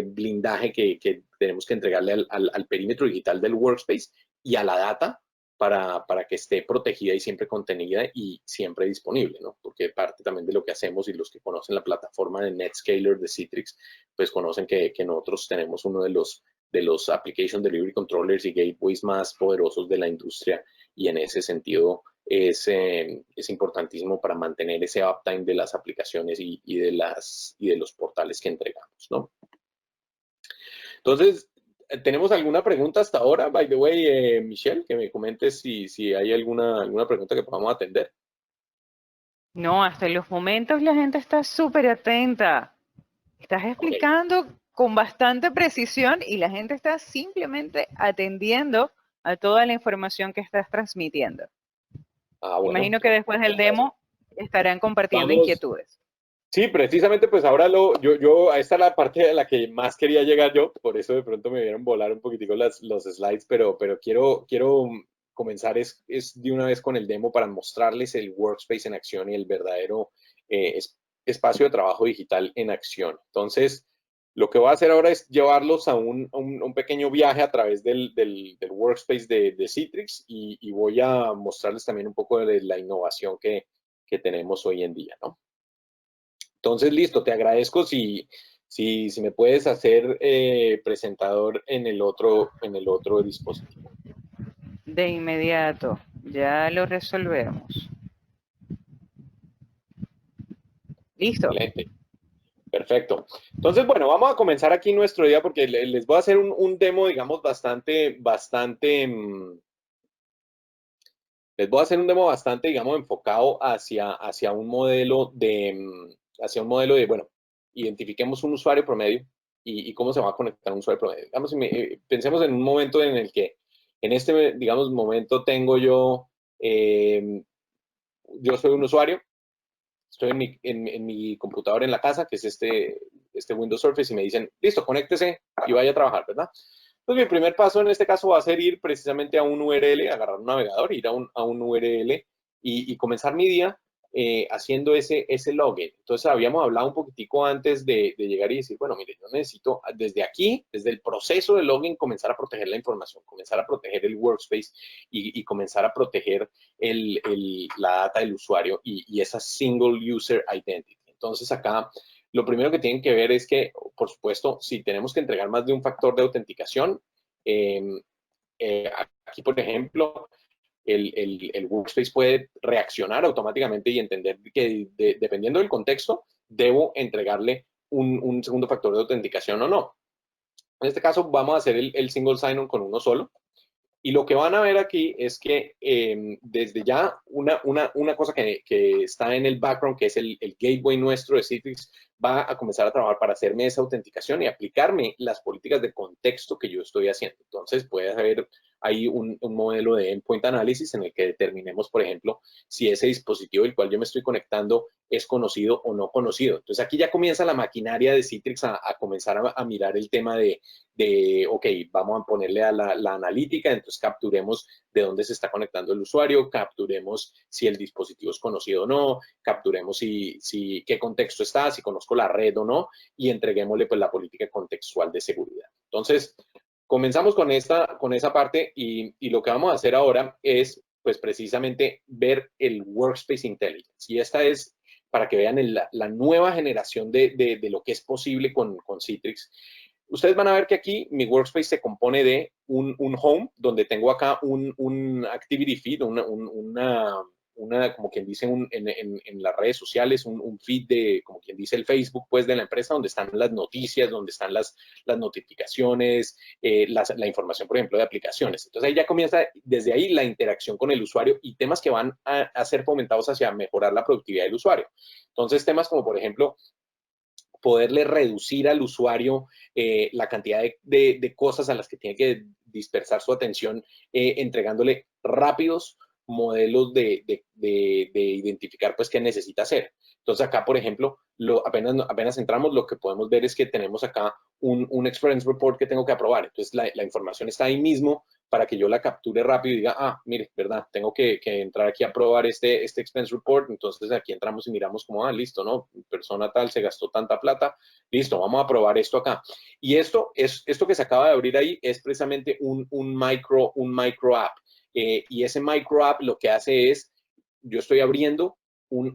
blindaje que tenemos que entregarle al perímetro digital del workspace y a la data para que esté protegida y siempre contenida y siempre disponible, ¿no? Porque parte también de lo que hacemos y los que conocen la plataforma de NetScaler de Citrix, pues conocen que nosotros tenemos uno de los Application Delivery Controllers y Gateways más poderosos de la industria y en ese sentido es importantísimo para mantener ese uptime de las aplicaciones y de los portales que entregamos, ¿no? Entonces, ¿tenemos alguna pregunta hasta ahora? By the way, Michelle, que me comentes si hay alguna pregunta que podamos atender. No, hasta en los momentos la gente está súper atenta. Estás explicando con bastante precisión y la gente está simplemente atendiendo a toda la información que estás transmitiendo. Bueno, imagino que después del demo estarán compartiendo inquietudes. Sí, precisamente pues ahora esta es la parte a la que más quería llegar yo, por eso de pronto me vieron volar un poquitico los slides, pero quiero comenzar es de una vez con el demo para mostrarles el workspace en acción y el verdadero espacio de trabajo digital en acción. Entonces, lo que voy a hacer ahora es llevarlos a un pequeño viaje a través del workspace de Citrix y voy a mostrarles también un poco de la innovación que tenemos hoy en día, ¿no? Entonces, listo, te agradezco si me puedes hacer presentador en el otro dispositivo. De inmediato, ya lo resolvemos. Listo. Excelente. Perfecto. Entonces, bueno, vamos a comenzar aquí nuestro día porque les voy a hacer un demo, digamos, les voy a hacer un demo bastante, digamos, enfocado hacia un modelo de, bueno, identifiquemos un usuario promedio y cómo se va a conectar un usuario promedio. Digamos, pensemos en un momento en el que, en este, digamos, momento tengo yo soy un usuario, estoy en mi computador en la casa, que es este Windows Surface, y me dicen, listo, conéctese y vaya a trabajar, ¿verdad? Entonces, mi primer paso en este caso va a ser ir precisamente a un URL, agarrar un navegador, ir a un URL y comenzar mi día haciendo ese login. Entonces, habíamos hablado un poquitico antes de llegar y decir, bueno, mire, yo necesito desde aquí, desde el proceso de login, comenzar a proteger la información, comenzar a proteger el workspace y comenzar a proteger la data del usuario y esa single user identity. Entonces acá lo primero que tienen que ver es que, por supuesto, si tenemos que entregar más de un factor de autenticación, aquí, por ejemplo, el workspace puede reaccionar automáticamente y entender que dependiendo del contexto, debo entregarle un segundo factor de autenticación o no. En este caso, vamos a hacer el single sign-on con uno solo. Y lo que van a ver aquí es que desde ya una cosa que está en el background, que es el gateway nuestro de Citrix, va a comenzar a trabajar para hacerme esa autenticación y aplicarme las políticas de contexto que yo estoy haciendo. Entonces, puede haber ahí un modelo de endpoint analysis en el que determinemos, por ejemplo, si ese dispositivo del cual yo me estoy conectando es conocido o no conocido. Entonces, aquí ya comienza la maquinaria de Citrix a comenzar a mirar el tema de, ok, vamos a ponerle a la analítica, entonces capturemos de dónde se está conectando el usuario, capturemos si el dispositivo es conocido o no, capturemos qué contexto está, si conozco la red o no, y entreguémosle pues la política contextual de seguridad. Entonces, comenzamos con esa parte y lo que vamos a hacer ahora es pues precisamente ver el Workspace Intelligence. Y esta es para que vean la nueva generación de lo que es posible con Citrix. Ustedes van a ver que aquí mi workspace se compone de un home, donde tengo acá un activity feed, como quien dice, en las redes sociales, un feed de, como quien dice, el Facebook, pues, de la empresa, donde están las noticias, donde están las notificaciones, la información, por ejemplo, de aplicaciones. Entonces, ahí ya comienza, desde ahí, la interacción con el usuario y temas que van a ser fomentados hacia mejorar la productividad del usuario. Entonces, temas como, por ejemplo, poderle reducir al usuario la cantidad de cosas a las que tiene que dispersar su atención, entregándole rápidos modelos de identificar pues qué necesita hacer. Entonces acá, por ejemplo, apenas entramos, lo que podemos ver es que tenemos acá un experience report que tengo que aprobar. Entonces la información está ahí mismo para que yo la capture rápido y diga, mire, verdad, tengo que entrar aquí a aprobar este expense report. Entonces aquí entramos y miramos como, listo, ¿no? Persona tal se gastó tanta plata, listo, vamos a aprobar esto acá. Y esto que se acaba de abrir ahí es precisamente un micro app. Y ese micro app lo que hace es, yo estoy abriendo un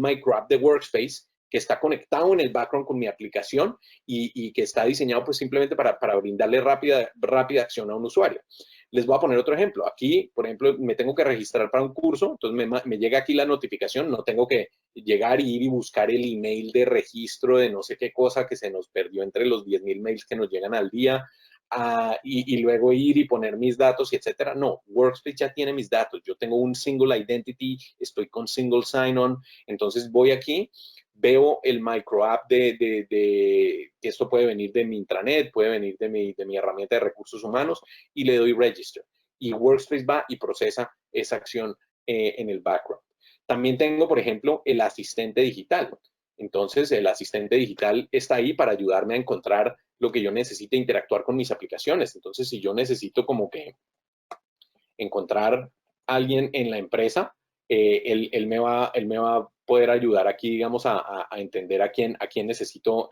micro app de Workspace que está conectado en el background con mi aplicación y que está diseñado pues simplemente para brindarle rápida acción a un usuario. Les voy a poner otro ejemplo. Aquí, por ejemplo, me tengo que registrar para un curso, entonces me llega aquí la notificación, no tengo que llegar y ir y buscar el email de registro de no sé qué cosa que se nos perdió entre los 10,000 mails que nos llegan al día, y luego ir y poner mis datos, y etcétera. No, Workspace ya tiene mis datos. Yo tengo un single identity, estoy con single sign-on, entonces voy aquí, veo el micro app esto puede venir de mi intranet, puede venir de mi herramienta de recursos humanos, y le doy register. Y Workspace va y procesa esa acción en el background. También tengo, por ejemplo, el asistente digital. Entonces, el asistente digital está ahí para ayudarme a encontrar lo que yo necesite, interactuar con mis aplicaciones. Entonces, si yo necesito como que encontrar a alguien en la empresa, él me va a poder ayudar aquí, digamos, a entender a quién necesito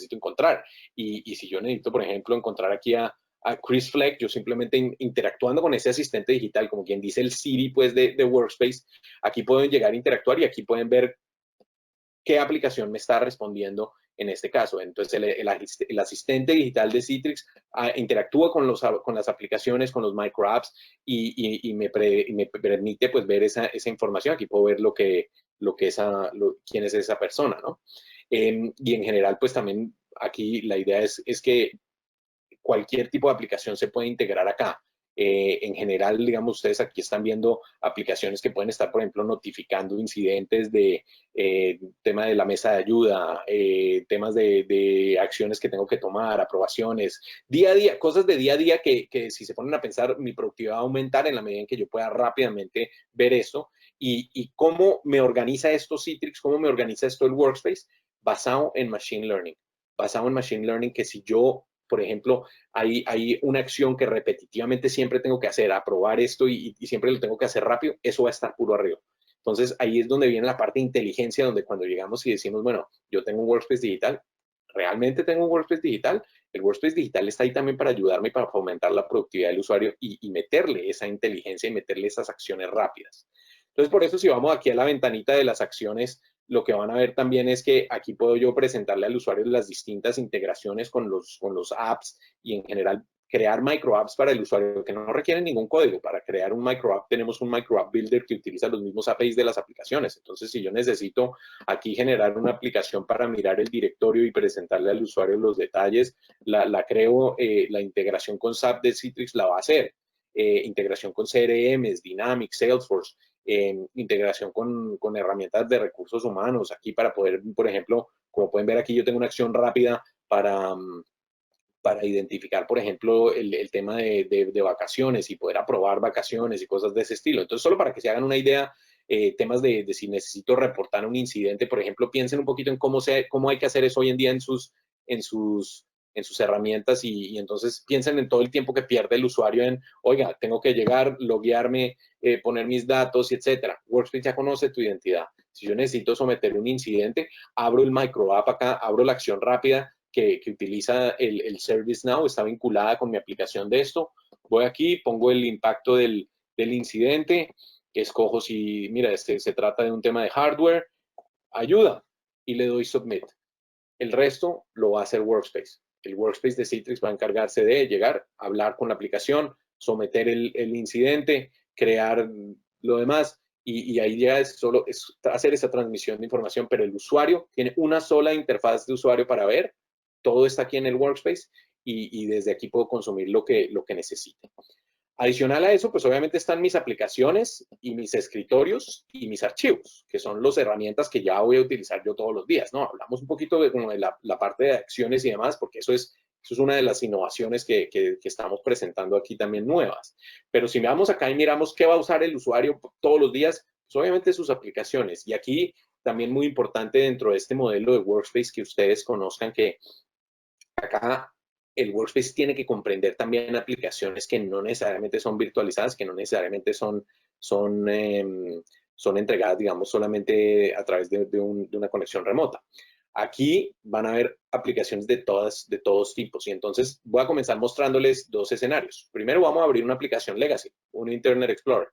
encontrar. Y si yo necesito, por ejemplo, encontrar aquí a Chris Fleck, yo simplemente interactuando con ese asistente digital, como quien dice el Siri, pues, de Workspace, aquí pueden llegar a interactuar y aquí pueden ver qué aplicación me está respondiendo en este caso. Entonces, el asistente digital de Citrix interactúa con las aplicaciones, con los micro apps y me permite pues ver esa información. Aquí puedo ver quién es esa persona, ¿no? Y en general, pues también aquí la idea es que cualquier tipo de aplicación se puede integrar acá. En general, digamos, ustedes aquí están viendo aplicaciones que pueden estar, por ejemplo, notificando incidentes de tema de la mesa de ayuda, temas de acciones que tengo que tomar, aprobaciones, día a día, cosas de día a día que si se ponen a pensar, mi productividad va a aumentar en la medida en que yo pueda rápidamente ver esto. Y cómo me organiza esto Citrix, cómo me organiza esto el Workspace, basado en Machine Learning. Basado en Machine Learning, que si yo, por ejemplo, hay una acción que repetitivamente siempre tengo que hacer, aprobar esto y siempre lo tengo que hacer rápido, eso va a estar puro arriba. Entonces, ahí es donde viene la parte de inteligencia, donde cuando llegamos y decimos, bueno, yo tengo un Workspace digital, ¿realmente tengo un Workspace digital? El Workspace digital está ahí también para ayudarme, para fomentar la productividad del usuario y meterle esa inteligencia y meterle esas acciones rápidas. Entonces, por eso si vamos aquí a la ventanita de las acciones, lo que van a ver también es que aquí puedo yo presentarle al usuario las distintas integraciones con los apps y en general crear micro apps para el usuario que no requieren ningún código. Para crear un micro app tenemos un micro app builder que utiliza los mismos APIs de las aplicaciones. Entonces, si yo necesito aquí generar una aplicación para mirar el directorio y presentarle al usuario los detalles, la creo, la integración con SAP de Citrix la va a hacer. Integración con CRMs, Dynamics, Salesforce, integración con herramientas de recursos humanos, aquí para poder, por ejemplo, como pueden ver aquí, yo tengo una acción rápida para identificar, por ejemplo, el tema de vacaciones y poder aprobar vacaciones y cosas de ese estilo. Entonces, solo para que se hagan una idea, temas de si necesito reportar un incidente, por ejemplo, piensen un poquito en cómo hay que hacer eso hoy en día en sus herramientas y entonces piensen en todo el tiempo que pierde el usuario en, oiga, tengo que llegar, loguearme, poner mis datos, etcétera. Workspace ya conoce tu identidad. Si yo necesito someter un incidente, abro el micro app acá, abro la acción rápida que utiliza el ServiceNow, está vinculada con mi aplicación de esto. Voy aquí, pongo el impacto del incidente, escojo si, mira, se trata de un tema de hardware, ayuda, y le doy Submit. El resto lo va a hacer Workspace. El Workspace de Citrix va a encargarse de llegar, hablar con la aplicación, someter el incidente, crear lo demás, y ahí ya es solo hacer esa transmisión de información, pero el usuario tiene una sola interfaz de usuario para ver, todo está aquí en el Workspace, y desde aquí puedo consumir lo que necesite. Adicional a eso, pues obviamente están mis aplicaciones y mis escritorios y mis archivos, que son las herramientas que ya voy a utilizar yo todos los días, ¿no? Hablamos un poquito de la parte de acciones y demás, porque eso es una de las innovaciones que estamos presentando aquí también nuevas. Pero si vamos acá y miramos qué va a usar el usuario todos los días, pues obviamente sus aplicaciones. Y aquí también muy importante dentro de este modelo de Workspace que ustedes conozcan que acá el Workspace tiene que comprender también aplicaciones que no necesariamente son virtualizadas, que no necesariamente son entregadas, digamos, solamente a través de una conexión remota. Aquí van a haber aplicaciones de todos tipos y entonces voy a comenzar mostrándoles dos escenarios. Primero vamos a abrir una aplicación Legacy, un Internet Explorer.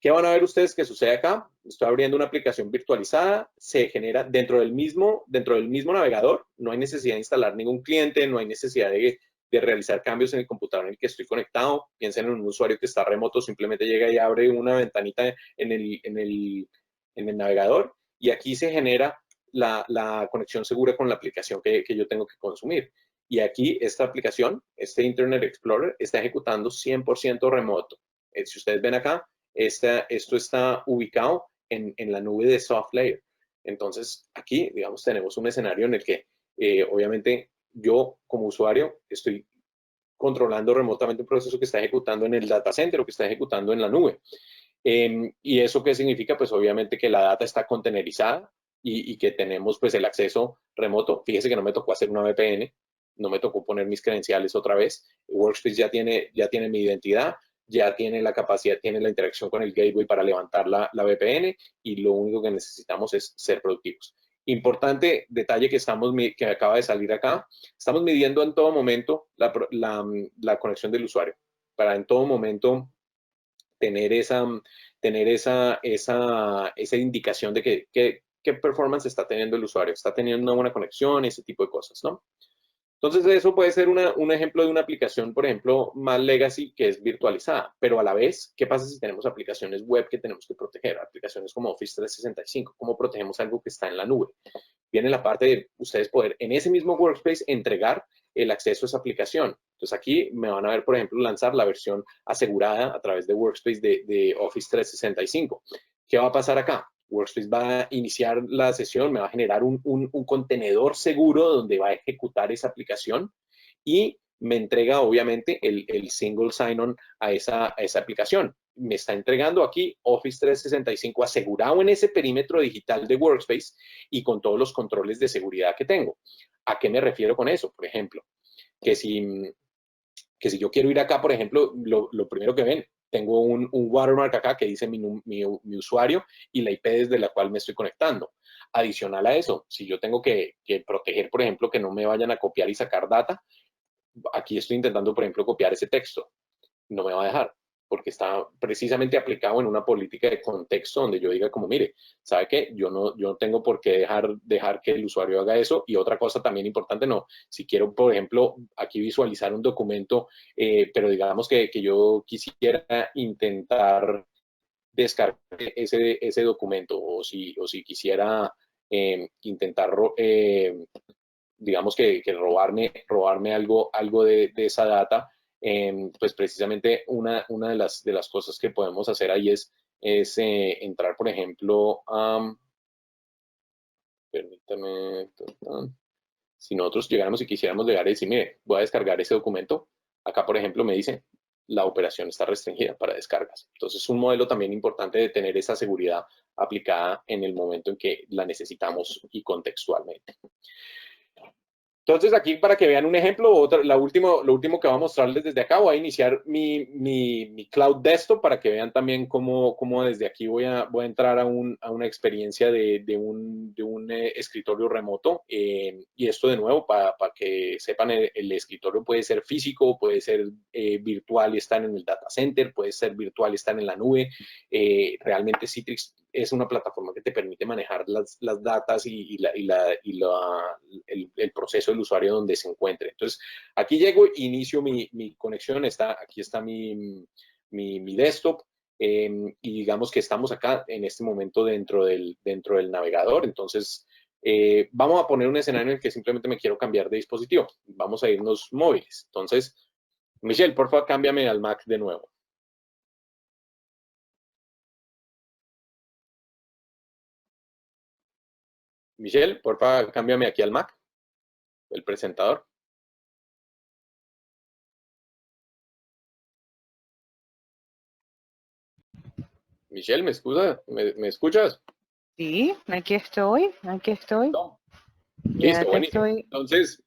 ¿Qué van a ver ustedes que sucede acá? Estoy abriendo una aplicación virtualizada, se genera dentro del mismo navegador, no hay necesidad de instalar ningún cliente, no hay necesidad de realizar cambios en el computador en el que estoy conectado. Piensen en un usuario que está remoto, simplemente llega y abre una ventanita en el navegador y aquí se genera la conexión segura con la aplicación que yo tengo que consumir. Y aquí esta aplicación, este Internet Explorer, está ejecutando 100% remoto. Si ustedes ven acá, esto está ubicado en la nube de SoftLayer. Entonces, aquí, digamos, tenemos un escenario en el que, obviamente, yo como usuario estoy controlando remotamente un proceso que está ejecutando en el data center o que está ejecutando en la nube. ¿Y eso qué significa? Pues obviamente que la data está contenerizada y que tenemos pues el acceso remoto. Fíjese que no me tocó hacer una VPN, no me tocó poner mis credenciales otra vez. Workspace ya tiene mi identidad, ya tiene la capacidad, tiene la interacción con el gateway para levantar la VPN y lo único que necesitamos es ser productivos. Importante detalle que acaba de salir acá, estamos midiendo en todo momento la conexión del usuario para en todo momento tener esa indicación de qué performance está teniendo el usuario, está teniendo una buena conexión, ese tipo de cosas, ¿no? Entonces, eso puede ser un ejemplo de una aplicación, por ejemplo, más legacy que es virtualizada, pero a la vez, ¿qué pasa si tenemos aplicaciones web que tenemos que proteger? Aplicaciones como Office 365, ¿cómo protegemos algo que está en la nube? Viene la parte de ustedes poder en ese mismo Workspace entregar el acceso a esa aplicación. Entonces, aquí me van a ver, por ejemplo, lanzar la versión asegurada a través de Workspace de Office 365. ¿Qué va a pasar acá? Workspace va a iniciar la sesión, me va a generar un contenedor seguro donde va a ejecutar esa aplicación y me entrega obviamente el single sign-on a esa aplicación. Me está entregando aquí Office 365 asegurado en ese perímetro digital de Workspace y con todos los controles de seguridad que tengo. ¿A qué me refiero con eso? Por ejemplo, que si yo quiero ir acá, por ejemplo, lo primero que ven, tengo un watermark acá que dice mi usuario y la IP desde la cual me estoy conectando. Adicional a eso, si yo tengo que proteger, por ejemplo, que no me vayan a copiar y sacar data, aquí estoy intentando, por ejemplo, copiar ese texto. No me va a dejar, porque está precisamente aplicado en una política de contexto donde yo diga como, mire, ¿sabe qué? Yo no tengo por qué dejar que el usuario haga eso. Y otra cosa también importante, no, si quiero, por ejemplo, aquí visualizar un documento, pero digamos que yo quisiera intentar descargar ese documento, o si quisiera intentar digamos que robarme algo de esa data, pues precisamente una de las cosas que podemos hacer ahí es entrar, por ejemplo, permítame, si nosotros llegáramos y quisiéramos llegar y decir, mire, voy a descargar ese documento, acá, por ejemplo, me dice, la operación está restringida para descargas. Entonces, un modelo también importante de tener esa seguridad aplicada en el momento en que la necesitamos y contextualmente. Entonces, aquí para que vean un ejemplo, lo último que voy a mostrarles desde acá, voy a iniciar mi Cloud Desktop para que vean también cómo desde aquí voy a entrar a una experiencia de un escritorio remoto. Y esto de nuevo, para que sepan, el escritorio puede ser físico, puede ser virtual y estar en el data center, puede ser virtual y estar en la nube. Realmente Citrix es una plataforma que te permite manejar las datas y el proceso del usuario donde se encuentre. Entonces, aquí llego, inicio mi conexión, aquí está mi desktop, y digamos que estamos acá en este momento dentro del navegador. Entonces, vamos a poner un escenario en el que simplemente me quiero cambiar de dispositivo. Vamos a irnos móviles. Entonces, Michelle, por favor, cámbiame al Mac de nuevo. Michelle, por favor, cámbiame aquí al Mac, el presentador. Michelle, ¿me escuchas? Sí, aquí estoy, aquí estoy. No. Ya Listo, te buenísimo. estoy. Entonces,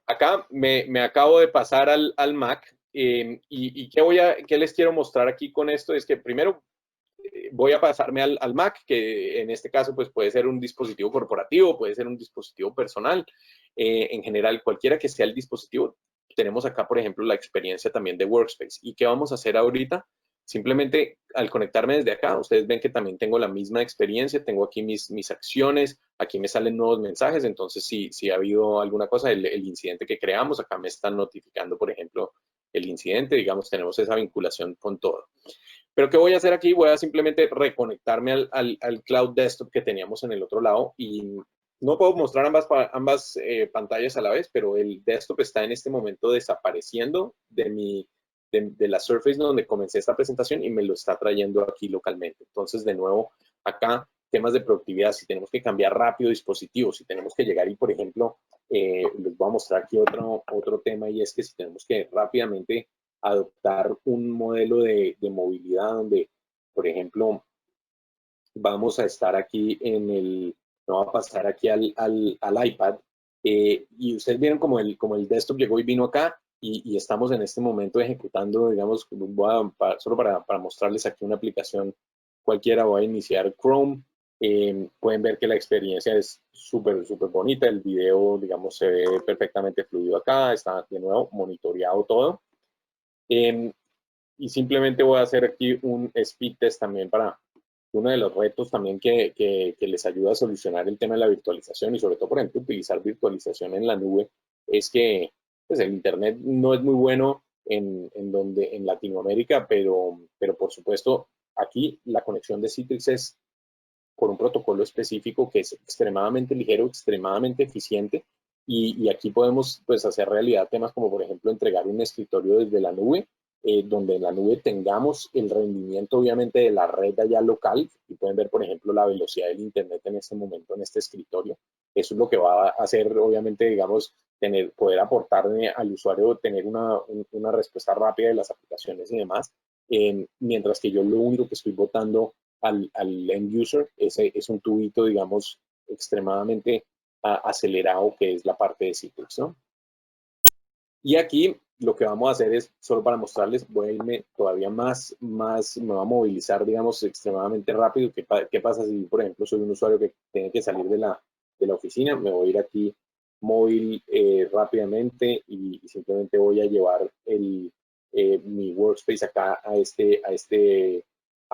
acá me acabo de pasar al Mac, y ¿qué les quiero mostrar aquí con esto? Es que primero voy a pasarme al Mac, que en este caso pues puede ser un dispositivo corporativo, puede ser un dispositivo personal. En general, cualquiera que sea el dispositivo, tenemos acá, por ejemplo, la experiencia también de Workspace. ¿Y qué vamos a hacer ahorita? Simplemente al conectarme desde acá, ustedes ven que también tengo la misma experiencia, tengo aquí mis acciones, aquí me salen nuevos mensajes. Entonces si ha habido alguna cosa, el incidente que creamos, acá me están notificando, por ejemplo, el incidente, digamos, tenemos esa vinculación con todo. Pero ¿qué voy a hacer aquí? Voy a simplemente reconectarme al Cloud Desktop que teníamos en el otro lado, y no puedo mostrar ambas pantallas a la vez, pero el desktop está en este momento desapareciendo de la Surface donde comencé esta presentación, y me lo está trayendo aquí localmente. Entonces, de nuevo, acá, temas de productividad, si tenemos que cambiar rápido dispositivos, si tenemos que llegar y, por ejemplo, les voy a mostrar aquí otro tema, y es que si tenemos que rápidamente adoptar un modelo de movilidad donde, por ejemplo, vamos a estar aquí no va a pasar aquí al iPad, y ustedes vieron como el desktop llegó y vino acá, y estamos en este momento ejecutando, digamos, solo para mostrarles aquí una aplicación cualquiera. Voy a iniciar Chrome. Pueden ver que la experiencia es súper bonita, el video, digamos, se ve perfectamente fluido acá, está de nuevo monitoreado todo. Y simplemente voy a hacer aquí un speed test también para uno de los retos también que les ayuda a solucionar el tema de la virtualización, y sobre todo, por ejemplo, utilizar virtualización en la nube, es que pues, el Internet no es muy bueno en Latinoamérica, pero por supuesto aquí la conexión de Citrix es por un protocolo específico que es extremadamente ligero, extremadamente eficiente, y aquí podemos pues hacer realidad temas como, por ejemplo, entregar un escritorio desde la nube, donde en la nube tengamos el rendimiento obviamente de la red allá local, y pueden ver, por ejemplo, la velocidad del Internet en este momento en este escritorio. Eso es lo que va a hacer, obviamente, digamos, poder aportarle al usuario, tener una respuesta rápida de las aplicaciones y demás, mientras que yo lo único que estoy botando al end user es un tubito, digamos, extremadamente acelerado, que es la parte de Citrix, ¿no? Y aquí lo que vamos a hacer es, solo para mostrarles, voy a irme todavía más, me va a movilizar, digamos, extremadamente rápido. ¿Qué pasa si, por ejemplo, soy un usuario que tiene que salir de la oficina? Me voy a ir aquí móvil rápidamente, y simplemente voy a llevar el mi workspace acá a este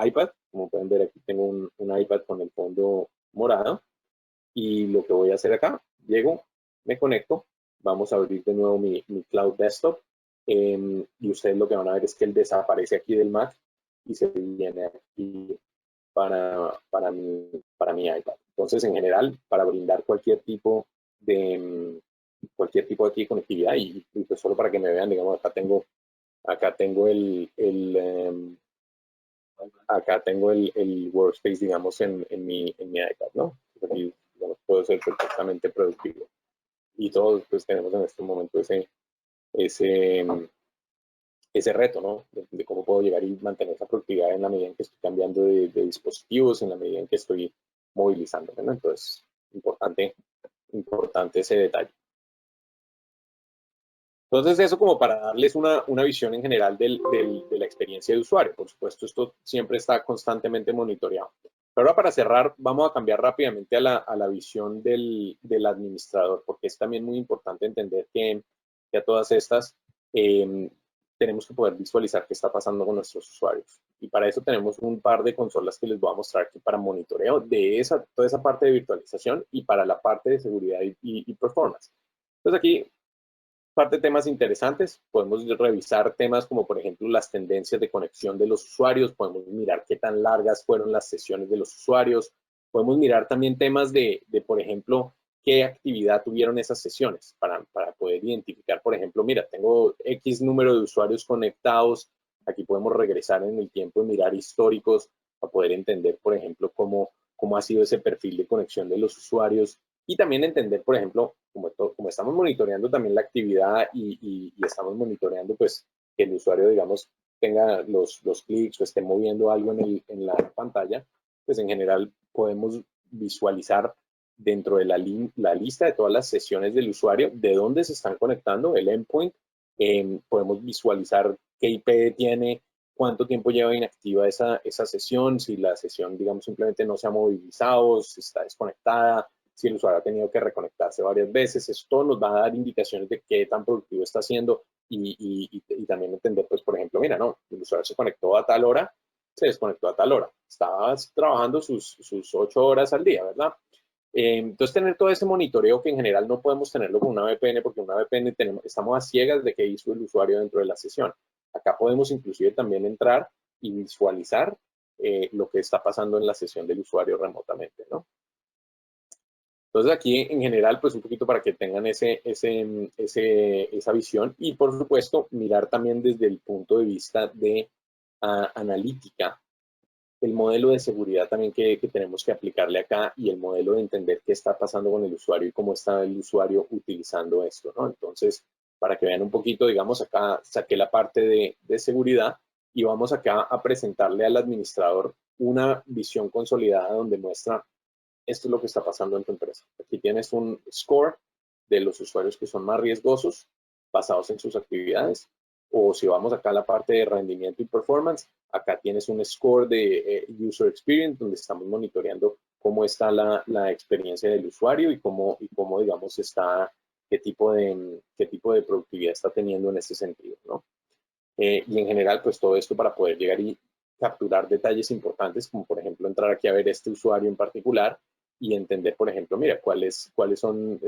iPad. Como pueden ver, aquí tengo un iPad con el fondo morado. Y lo que voy a hacer acá, llego, me conecto, vamos a abrir de nuevo mi Cloud Desktop. Y ustedes lo que van a ver es que él desaparece aquí del Mac y se viene aquí para mi iPad. Entonces, en general, para brindar cualquier tipo de aquí de conectividad y pues solo para que me vean, digamos, acá tengo el workspace, digamos, en mi iPad, ¿no? Aquí, digamos, puedo ser perfectamente productivo. Y todos pues tenemos en este momento ese reto, ¿no? De cómo puedo llegar y mantener esa productividad en la medida en que estoy cambiando de dispositivos, en la medida en que estoy movilizándome, ¿no? Entonces, importante ese detalle. Entonces, eso como para darles una visión en general de la experiencia de usuario. Por supuesto, esto siempre está constantemente monitoreado. Pero ahora para cerrar, vamos a cambiar rápidamente a la visión del administrador, porque es también muy importante entender que a todas estas tenemos que poder visualizar qué está pasando con nuestros usuarios. Y para eso tenemos un par de consolas que les voy a mostrar aquí para monitoreo de toda esa parte de virtualización y para la parte de seguridad y performance. Entonces aquí, parte de temas interesantes, podemos revisar temas como por ejemplo las tendencias de conexión de los usuarios, podemos mirar qué tan largas fueron las sesiones de los usuarios, podemos mirar también temas de por ejemplo, qué actividad tuvieron esas sesiones para poder identificar, por ejemplo, mira, tengo X número de usuarios conectados, aquí podemos regresar en el tiempo y mirar históricos para poder entender, por ejemplo, cómo ha sido ese perfil de conexión de los usuarios y también entender, por ejemplo, como estamos monitoreando también la actividad y estamos monitoreando pues que el usuario, digamos, tenga los clics o esté moviendo algo en la pantalla, pues en general podemos visualizar dentro de la lista de todas las sesiones del usuario de dónde se están conectando, el endpoint, podemos visualizar qué IP tiene, cuánto tiempo lleva inactiva esa sesión, si la sesión, digamos, simplemente no se ha movilizado, si está desconectada, si el usuario ha tenido que reconectarse varias veces. Esto nos va a dar indicaciones de qué tan productivo está haciendo y también entender, pues, por ejemplo, mira, no, el usuario se conectó a tal hora, se desconectó a tal hora. Estaba trabajando sus 8 horas al día, ¿verdad? Entonces, tener todo ese monitoreo que en general no podemos tenerlo con una VPN, porque una VPN estamos a ciegas de qué hizo el usuario dentro de la sesión. Acá podemos inclusive también entrar y visualizar lo que está pasando en la sesión del usuario remotamente, ¿no? Entonces aquí en general, pues un poquito para que tengan esa visión y por supuesto mirar también desde el punto de vista de analítica, el modelo de seguridad también que tenemos que aplicarle acá y el modelo de entender qué está pasando con el usuario y cómo está el usuario utilizando esto, ¿no? Entonces, para que vean un poquito, digamos, acá saqué la parte de seguridad y vamos acá a presentarle al administrador una visión consolidada donde muestra esto es lo que está pasando en tu empresa. Aquí tienes un score de los usuarios que son más riesgosos basados en sus actividades. O si vamos acá a la parte de rendimiento y performance, acá tienes un score de user experience donde estamos monitoreando cómo está la experiencia del usuario y cómo digamos, qué tipo de productividad está teniendo en ese sentido, ¿no? Y en general, pues todo esto para poder llegar y capturar detalles importantes, como por ejemplo entrar aquí a ver este usuario en particular y entender, por ejemplo, mira, cuáles son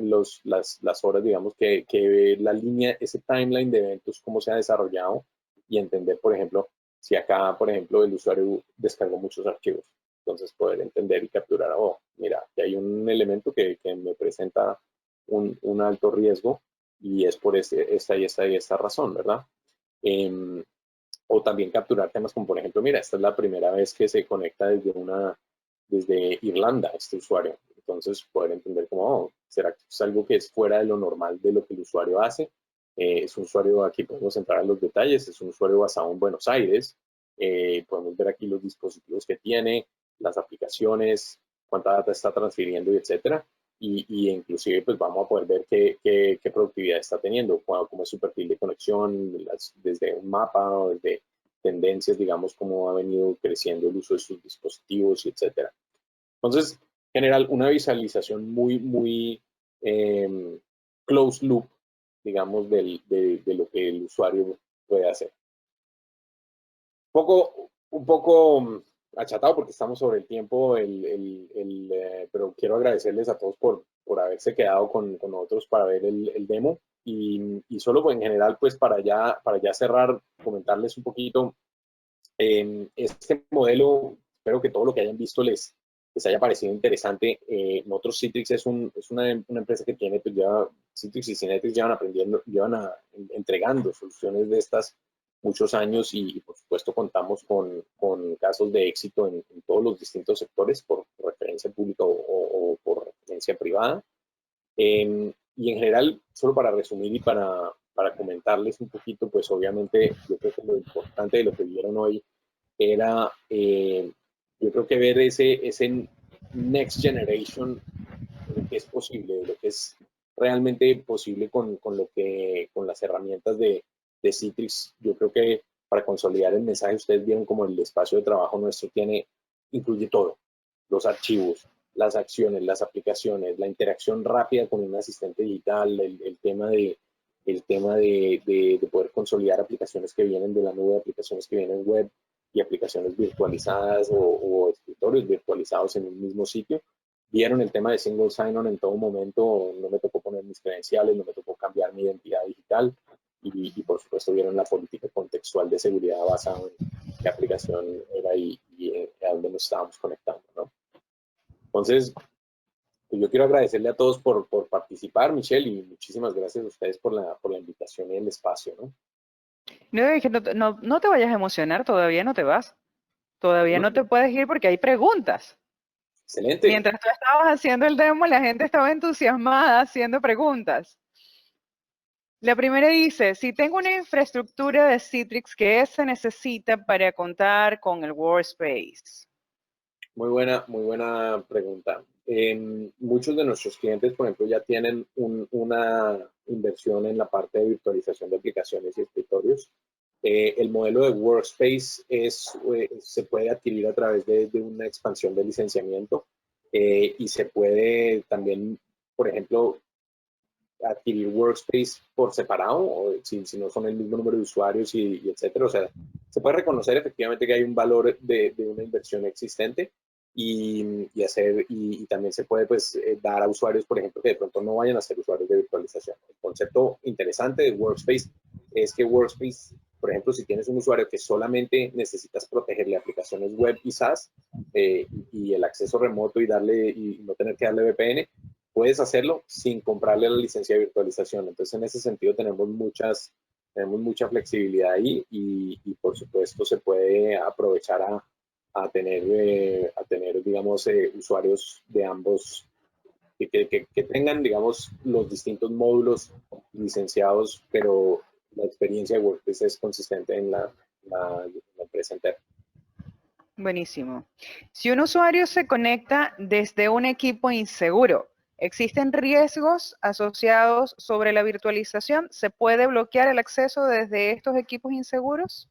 las horas, digamos, que la línea, ese timeline de eventos, cómo se ha desarrollado y entender, por ejemplo, si acá, por ejemplo, el usuario descargó muchos archivos. Entonces, poder entender y capturar, oh, mira, que hay un elemento que me presenta un alto riesgo y es por esta razón, ¿verdad? O también capturar temas como, por ejemplo, mira, esta es la primera vez que se conecta desde Irlanda este usuario. Entonces, poder entender cómo, oh, ¿será que es algo que es fuera de lo normal de lo que el usuario hace? Es un usuario, aquí podemos entrar a los detalles, es un usuario basado en Buenos Aires. Podemos ver aquí los dispositivos que tiene, las aplicaciones, cuánta data está transfiriendo y etcétera. Y inclusive pues vamos a poder ver qué productividad está teniendo, cómo es su perfil de conexión, desde un mapa o desde tendencias, digamos, cómo ha venido creciendo el uso de sus dispositivos y etcétera. Entonces, en general, una visualización muy close loop, digamos, de lo que el usuario puede hacer. Un poco achatado porque estamos sobre el tiempo, pero quiero agradecerles a todos por haberse quedado con nosotros para ver el demo y solo pues, en general pues para ya cerrar, comentarles un poquito este modelo. Espero que todo lo que hayan visto les haya parecido interesante. Nosotros Citrix es una empresa que tiene, pues Citrix y Synetics llevan entregando soluciones de estas muchos años y por supuesto contamos con casos de éxito en todos los distintos sectores por referencia pública o por referencia privada. Y en general, solo para resumir y para comentarles un poquito, pues obviamente yo creo que lo importante de lo que vieron hoy era, yo creo que ver ese next generation de lo que es posible, de lo que es realmente posible con las herramientas de Citrix. Yo creo que para consolidar el mensaje, ustedes vieron como el espacio de trabajo nuestro incluye todo, los archivos, las acciones, las aplicaciones, la interacción rápida con un asistente digital, el tema de poder consolidar aplicaciones que vienen de la nube, aplicaciones que vienen web y aplicaciones virtualizadas o escritorios virtualizados en un mismo sitio. Vieron el tema de single sign-on en todo momento, no me tocó poner mis credenciales, no me tocó cambiar mi identidad digital y por supuesto vieron la política contextual de seguridad basada en qué aplicación era y a dónde nos estábamos conectando, ¿no? Entonces, pues yo quiero agradecerle a todos por participar, Michelle, y muchísimas gracias a ustedes por la invitación y el espacio, ¿no? No, es que no te vayas a emocionar, todavía no te vas. Todavía no te puedes ir porque hay preguntas. Excelente. Mientras tú estabas haciendo el demo, la gente estaba entusiasmada haciendo preguntas. La primera dice, si tengo una infraestructura de Citrix, ¿qué se necesita para contar con el Workspace? Muy buena pregunta. Muchos de nuestros clientes, por ejemplo, ya tienen una inversión en la parte de virtualización de aplicaciones y escritorios. El modelo de Workspace se puede adquirir a través de una expansión de licenciamiento y se puede también, por ejemplo, adquirir Workspace por separado, o si no son el mismo número de usuarios y etcétera. O sea, se puede reconocer efectivamente que hay un valor de una inversión existente y también se puede pues dar a usuarios, por ejemplo, que de pronto no vayan a ser usuarios de virtualización. El concepto interesante de Workspace es que Workspace, por ejemplo, si tienes un usuario que solamente necesitas protegerle aplicaciones web y SaaS y el acceso remoto y no tener que darle VPN, puedes hacerlo sin comprarle la licencia de virtualización. Entonces, en ese sentido, tenemos mucha flexibilidad ahí y por supuesto, se puede aprovechar a tener, digamos, usuarios de ambos que tengan, digamos, los distintos módulos licenciados, pero la experiencia de WordPress es consistente en la empresa entera. Buenísimo. Si un usuario se conecta desde un equipo inseguro, ¿existen riesgos asociados sobre la virtualización? ¿Se puede bloquear el acceso desde estos equipos inseguros?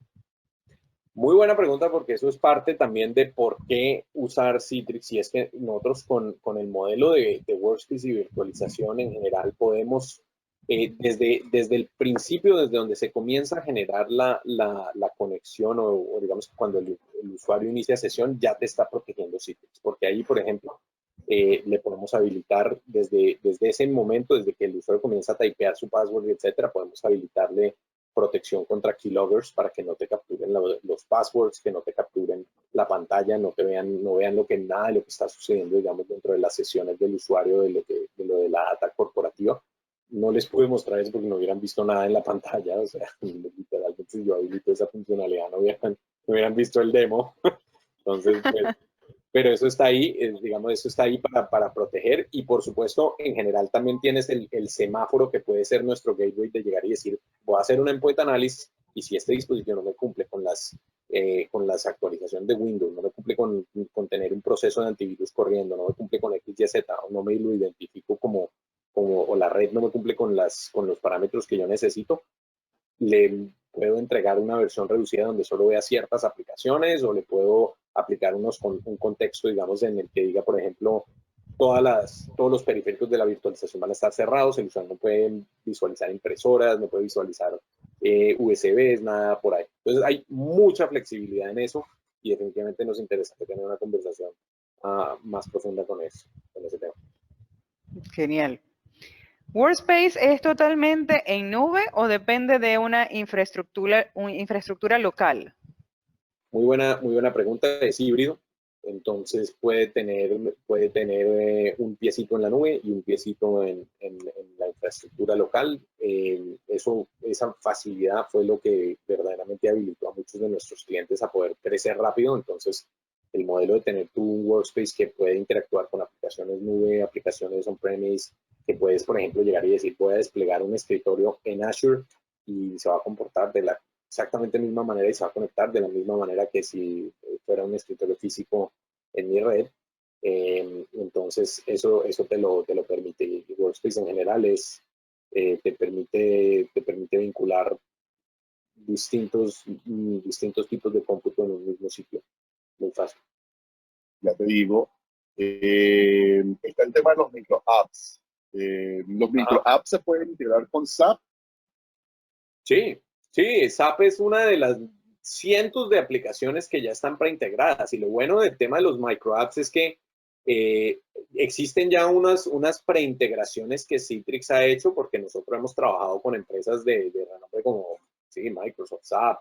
Muy buena pregunta porque eso es parte también de por qué usar Citrix. Y es que nosotros con el modelo de Workspace y virtualización en general podemos, desde el principio, desde donde se comienza a generar la conexión o digamos cuando el usuario inicia sesión, ya te está protegiendo Citrix. Porque ahí, por ejemplo, le podemos habilitar desde ese momento, desde que el usuario comienza a typear su password, etcétera, podemos habilitarle protección contra keyloggers para que no te capturen los passwords, que no te capturen la pantalla, no vean nada de lo que está sucediendo, digamos, dentro de las sesiones del usuario, de lo de la data corporativa. No les pude mostrar eso porque no hubieran visto nada en la pantalla, o sea, literalmente si yo habilito esa funcionalidad no hubieran visto el demo. Entonces, pues, pero eso está ahí, digamos, eso está ahí para proteger y por supuesto en general también tienes el semáforo que puede ser nuestro gateway de llegar y decir, voy a hacer un endpoint análisis y si este dispositivo no me cumple con las actualizaciones de Windows, no me cumple con tener un proceso de antivirus corriendo, no me cumple con XYZ o no me lo identifico o la red no me cumple con los parámetros que yo necesito, le puedo entregar una versión reducida donde solo vea ciertas aplicaciones o le puedo aplicar un contexto, digamos, en el que diga, por ejemplo, todos los periféricos de la virtualización van a estar cerrados, el usuario no puede visualizar impresoras, no puede visualizar USBs, nada por ahí. Entonces hay mucha flexibilidad en eso y definitivamente nos interesa tener una conversación más profunda con ese tema. Genial. ¿Workspace es totalmente en nube o depende de una infraestructura local? Muy buena pregunta. Es híbrido, entonces puede tener un piecito en la nube y un piecito en la infraestructura local. Esa facilidad fue lo que verdaderamente habilitó a muchos de nuestros clientes a poder crecer rápido. Entonces, el modelo de tener tu workspace que puede interactuar con aplicaciones nube, aplicaciones on-premise, que puedes, por ejemplo, llegar y decir, voy a desplegar un escritorio en Azure y se va a comportar de la exactamente misma manera y se va a conectar de la misma manera que si fuera un escritorio físico en mi red. Entonces, eso te lo permite. Y Workspace en general te permite vincular distintos tipos de cómputo en un mismo sitio. Muy fácil. Ya te digo, está el tema de los micro apps. Los micro apps se pueden integrar con SAP. Sí, SAP es una de las cientos de aplicaciones que ya están preintegradas. Y lo bueno del tema de los micro apps es que existen ya unas preintegraciones que Citrix ha hecho, porque nosotros hemos trabajado con empresas de renombre como Microsoft, SAP,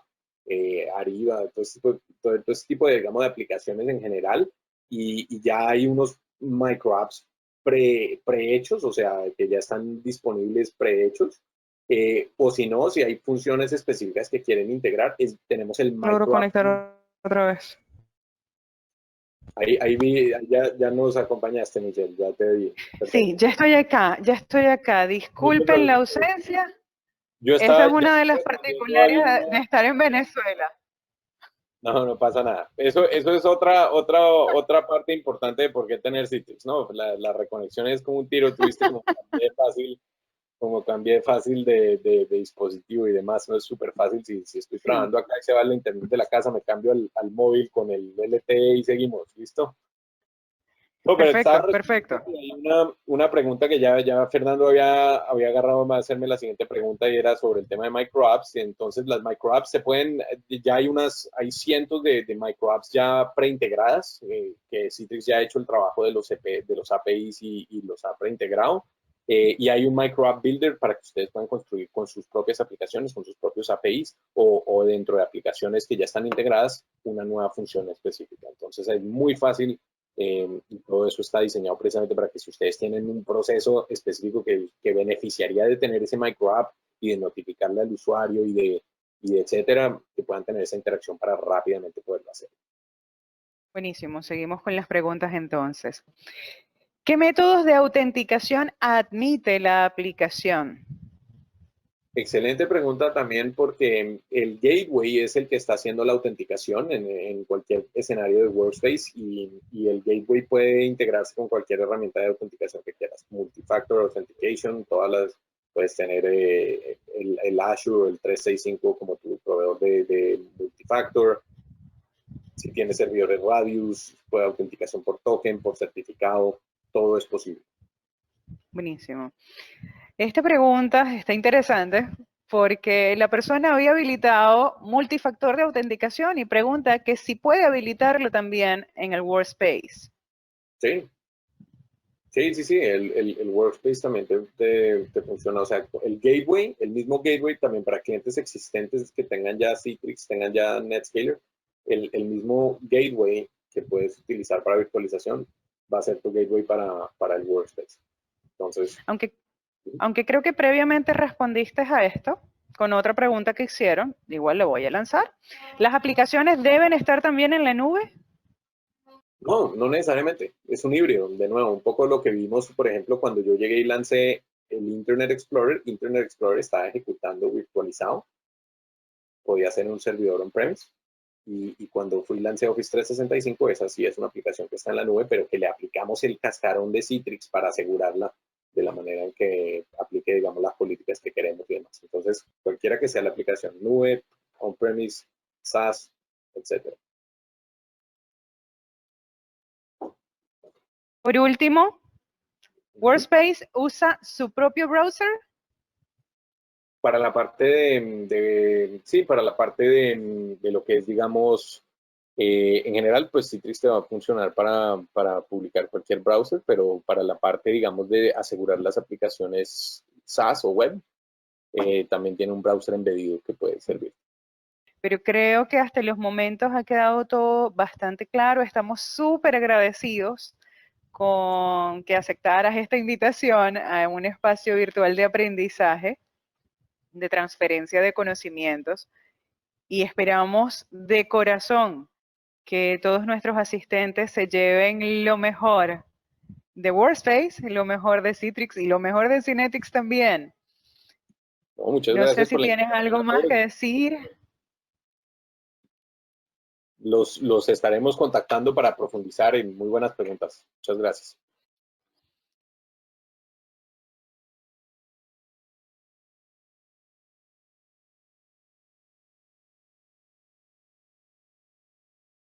Ariba, todo este tipo de, digamos, de aplicaciones en general. Y ya hay unos micro apps prehechos, o sea, que ya están disponibles prehechos. O si no, si hay funciones específicas que quieren integrar, tenemos el Logro micro app. conectar otra vez. Ahí ya nos acompañaste, Michelle, ya te vi. Perfecto. Sí, ya estoy acá. Disculpen la ausencia. Esa es una de las particularidades de estar en Venezuela. No pasa nada. Eso es otra parte importante de por qué tener Citrix, ¿no? La reconexión es como un tiro, tuviste como cambié fácil de dispositivo y demás, no es súper fácil. Si estoy trabajando acá y se va la internet de la casa, me cambio al móvil con el LTE y seguimos, ¿listo? No, pero Perfecto. hay una pregunta que ya Fernando había agarrado más hacerme la siguiente pregunta y era sobre el tema de micro apps. Entonces las micro apps ya hay cientos de micro apps ya preintegradas, que Citrix ya ha hecho el trabajo de los APIs y los ha preintegrado. Y hay un micro app builder para que ustedes puedan construir con sus propias aplicaciones, con sus propios APIs o dentro de aplicaciones que ya están integradas una nueva función específica. Entonces es muy fácil. Y todo eso está diseñado precisamente para que si ustedes tienen un proceso específico que beneficiaría de tener ese micro app y de notificarle al usuario y de etcétera, que puedan tener esa interacción para rápidamente poderlo hacer. Buenísimo, seguimos con las preguntas entonces. ¿Qué métodos de autenticación admite la aplicación? Excelente pregunta también, porque el gateway es el que está haciendo la autenticación en cualquier escenario de Workspace y el gateway puede integrarse con cualquier herramienta de autenticación que quieras. Multifactor Authentication, puedes tener el Azure o el 365 como tu proveedor de multifactor. Si tienes servidores Radius, puede autenticación por token, por certificado, todo es posible. Buenísimo. Esta pregunta está interesante porque la persona había habilitado multifactor de autenticación y pregunta que si puede habilitarlo también en el Workspace. Sí. El Workspace también te funciona. O sea, el gateway, el mismo gateway también para clientes existentes que tengan ya Citrix, tengan ya Netscaler, el mismo gateway que puedes utilizar para virtualización va a ser tu gateway para el Workspace. Entonces, aunque creo que previamente respondiste a esto con otra pregunta que hicieron, igual lo voy a lanzar. ¿Las aplicaciones deben estar también en la nube? No necesariamente. Es un híbrido. De nuevo, un poco lo que vimos, por ejemplo, cuando yo llegué y lancé el Internet Explorer estaba ejecutando virtualizado. Podía ser un servidor on-premise. Y cuando fui lancé Office 365, esa sí es una aplicación que está en la nube, pero que le aplicamos el cascarón de Citrix para asegurarla de la manera en que aplique, digamos, las políticas que queremos y demás. Entonces, cualquiera que sea la aplicación, nube, on-premise, SaaS, etc. Por último, ¿Workspace usa su propio browser? para la parte sí, para la parte de lo que es, digamos, en general, pues Citrix te va a funcionar para publicar cualquier browser, pero para la parte, digamos, de asegurar las aplicaciones SaaS o web, también tiene un browser embedido que puede servir. Pero creo que hasta los momentos ha quedado todo bastante claro. Estamos súper agradecidos con que aceptaras esta invitación a un espacio virtual de aprendizaje, de transferencia de conocimientos, y esperamos de corazón que todos nuestros asistentes se lleven lo mejor de Workspace, lo mejor de Citrix y lo mejor de Synetics también. No, muchas No sé gracias si por la tienes algo más que decir. Los estaremos contactando para profundizar en muy buenas preguntas. Muchas gracias.